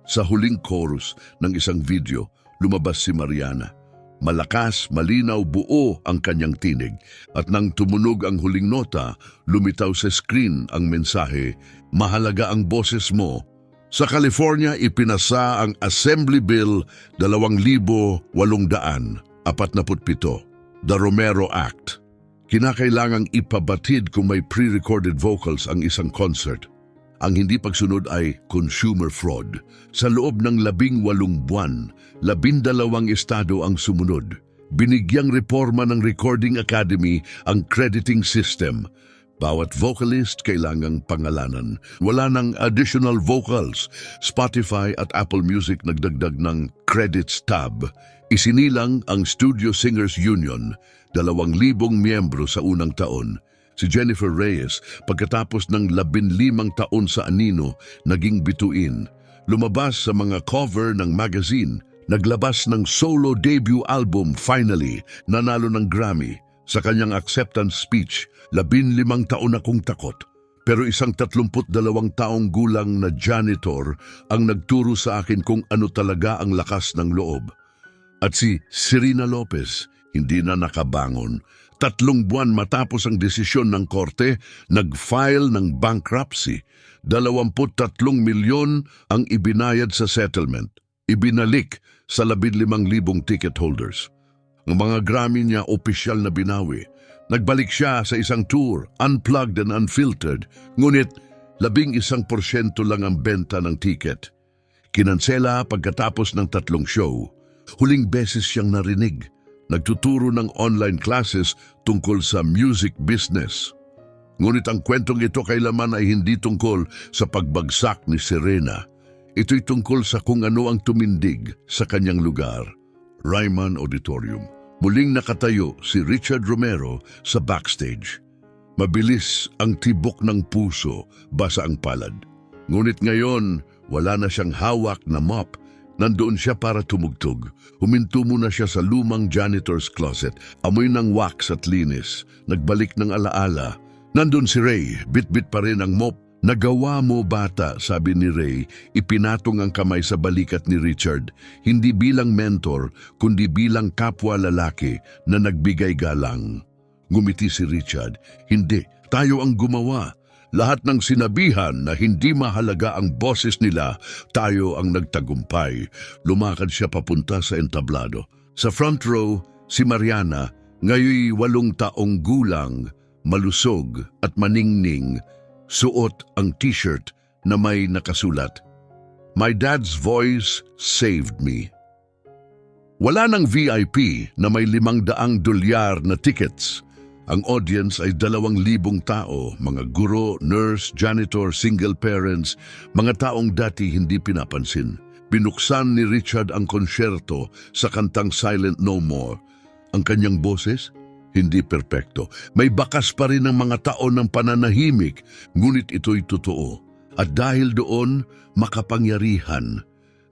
Sa huling chorus ng isang video, lumabas si Mariana. Malakas, malinaw, buo ang kanyang tinig. At nang tumunog ang huling nota, lumitaw sa screen ang mensahe, "Mahalaga ang boses mo." Sa California, ipinasa ang Assembly Bill 2847, the Romero Act. Kinakailangang ipabatid kung may pre-recorded vocals ang isang concert. Ang hindi pagsunod ay consumer fraud. Sa loob ng 18 buwan, 12 estado ang sumunod. Binigyang reforma ng Recording Academy ang crediting system. Bawat vocalist kailangang pangalanan. Wala ng additional vocals. Spotify at Apple Music nagdagdag ng credits tab. Isinilang ang Studio Singers Union, 2,000 miyembro sa unang taon. Si Jennifer Reyes, pagkatapos ng 15 taon sa anino, naging bituin. Lumabas sa mga cover ng magazine. Naglabas ng solo debut album finally, nanalo ng Grammy. Sa kanyang acceptance speech, 15 taon akong takot. Pero isang 32 taong gulang na janitor ang nagturo sa akin kung ano talaga ang lakas ng loob. At si Serena Lopez, hindi na nakabangon. 3 buwan matapos ang desisyon ng korte, nag-file ng bankruptcy. 23 milyon ang ibinayad sa settlement. Ibinalik sa 15,000 ticket holders. Ang mga Grammy niya opisyal na binawi. Nagbalik siya sa isang tour, unplugged and unfiltered, ngunit 11% lang ang benta ng ticket. Kinansela pagkatapos ng 3 show. Huling beses siyang narinig. Nagtuturo ng online classes tungkol sa music business. Ngunit ang kwentong ito kailaman ay hindi tungkol sa pagbagsak ni Serena. Ito'y tungkol sa kung ano ang tumindig sa kanyang lugar. Ryman Auditorium. Muling nakatayo si Richard Romero sa backstage. Mabilis ang tibok ng puso, basa ang palad. Ngunit ngayon, wala na siyang hawak na mop. Nandoon siya para tumugtog. Huminto muna siya sa lumang janitor's closet. Amoy ng wax at linis. Nagbalik ng alaala. Nandun si Ray, bit-bit pa rin ang mop. Nagawa mo bata, sabi ni Ray, ipinatong ang kamay sa balikat ni Richard, hindi bilang mentor, kundi bilang kapwa lalaki na nagbigay galang. Ngumiti si Richard, hindi, tayo ang gumawa. Lahat ng sinabihan na hindi mahalaga ang boses nila, tayo ang nagtagumpay. Lumakad siya papunta sa entablado. Sa front row, si Mariana, ngayoy 8 taong gulang, malusog at maningning, suot ang t-shirt na may nakasulat, "My dad's voice saved me." Wala ng VIP na may 500 dolyar na tickets. Ang audience ay 2,000 tao, mga guro, nurse, janitor, single parents, mga taong dati hindi pinapansin. Binuksan ni Richard ang konsyerto sa kantang Silent No More. Ang kanyang boses, hindi perpekto. May bakas pa rin ng mga taon ng pananahimik, ngunit ito'y totoo. At dahil doon, makapangyarihan.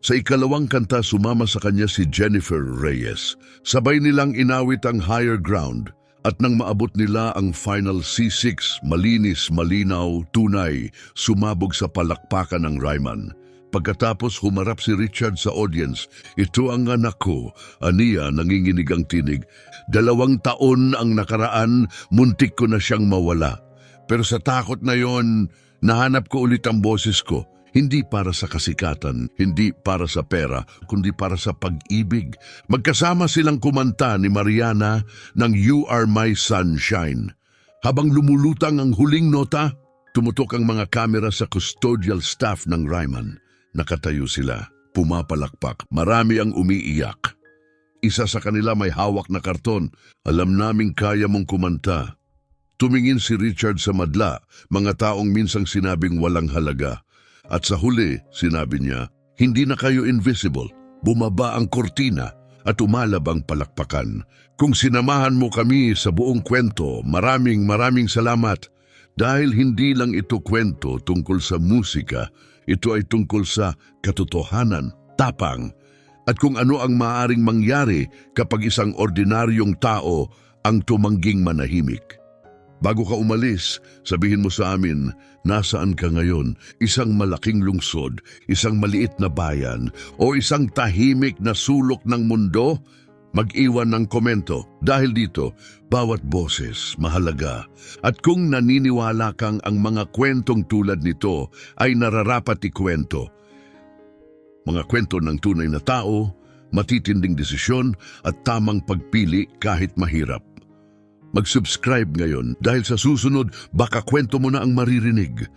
Sa ikalawang kanta, sumama sa kanya si Jennifer Reyes. Sabay nilang inawit ang Higher Ground. At nang maabot nila ang final C6, malinis, malinaw, tunay, sumabog sa palakpakan ng Ryman. Pagkatapos humarap si Richard sa audience, "Ito ang anak ko," aniya nanginginig ang tinig. 2 taon ang nakaraan, muntik ko na siyang mawala. Pero sa takot na yon, nahanap ko ulit ang boses ko. Hindi para sa kasikatan, hindi para sa pera, kundi para sa pag-ibig. Magkasama silang kumanta ni Mariana ng "You Are My Sunshine." Habang lumulutang ang huling nota, tumutok ang mga kamera sa custodial staff ng Ryman. Nakatayo sila, pumapalakpak, marami ang umiiyak. Isa sa kanila may hawak na karton, "Alam naming kaya mong kumanta." Tumingin si Richard sa madla, mga taong minsang sinabing walang halaga. At sa huli, sinabi niya, "Hindi na kayo invisible." Bumaba ang kortina at umalab ang palakpakan. "Kung sinamahan mo kami sa buong kwento, maraming salamat. Dahil hindi lang ito kwento tungkol sa musika, ito ay tungkol sa katotohanan, tapang, at kung ano ang maaaring mangyari kapag isang ordinaryong tao ang tumangging manahimik." Bago ka umalis, sabihin mo sa amin, nasaan ka ngayon? Isang malaking lungsod, isang maliit na bayan, o isang tahimik na sulok ng mundo? Mag-iwan ng komento. Dahil dito, bawat boses mahalaga. At kung naniniwala kang ang mga kwentong tulad nito ay nararapat ikwento, mga kwento ng tunay na tao, matitinding desisyon at tamang pagpili kahit mahirap. Mag-subscribe ngayon dahil sa susunod baka kwento mo na ang maririnig.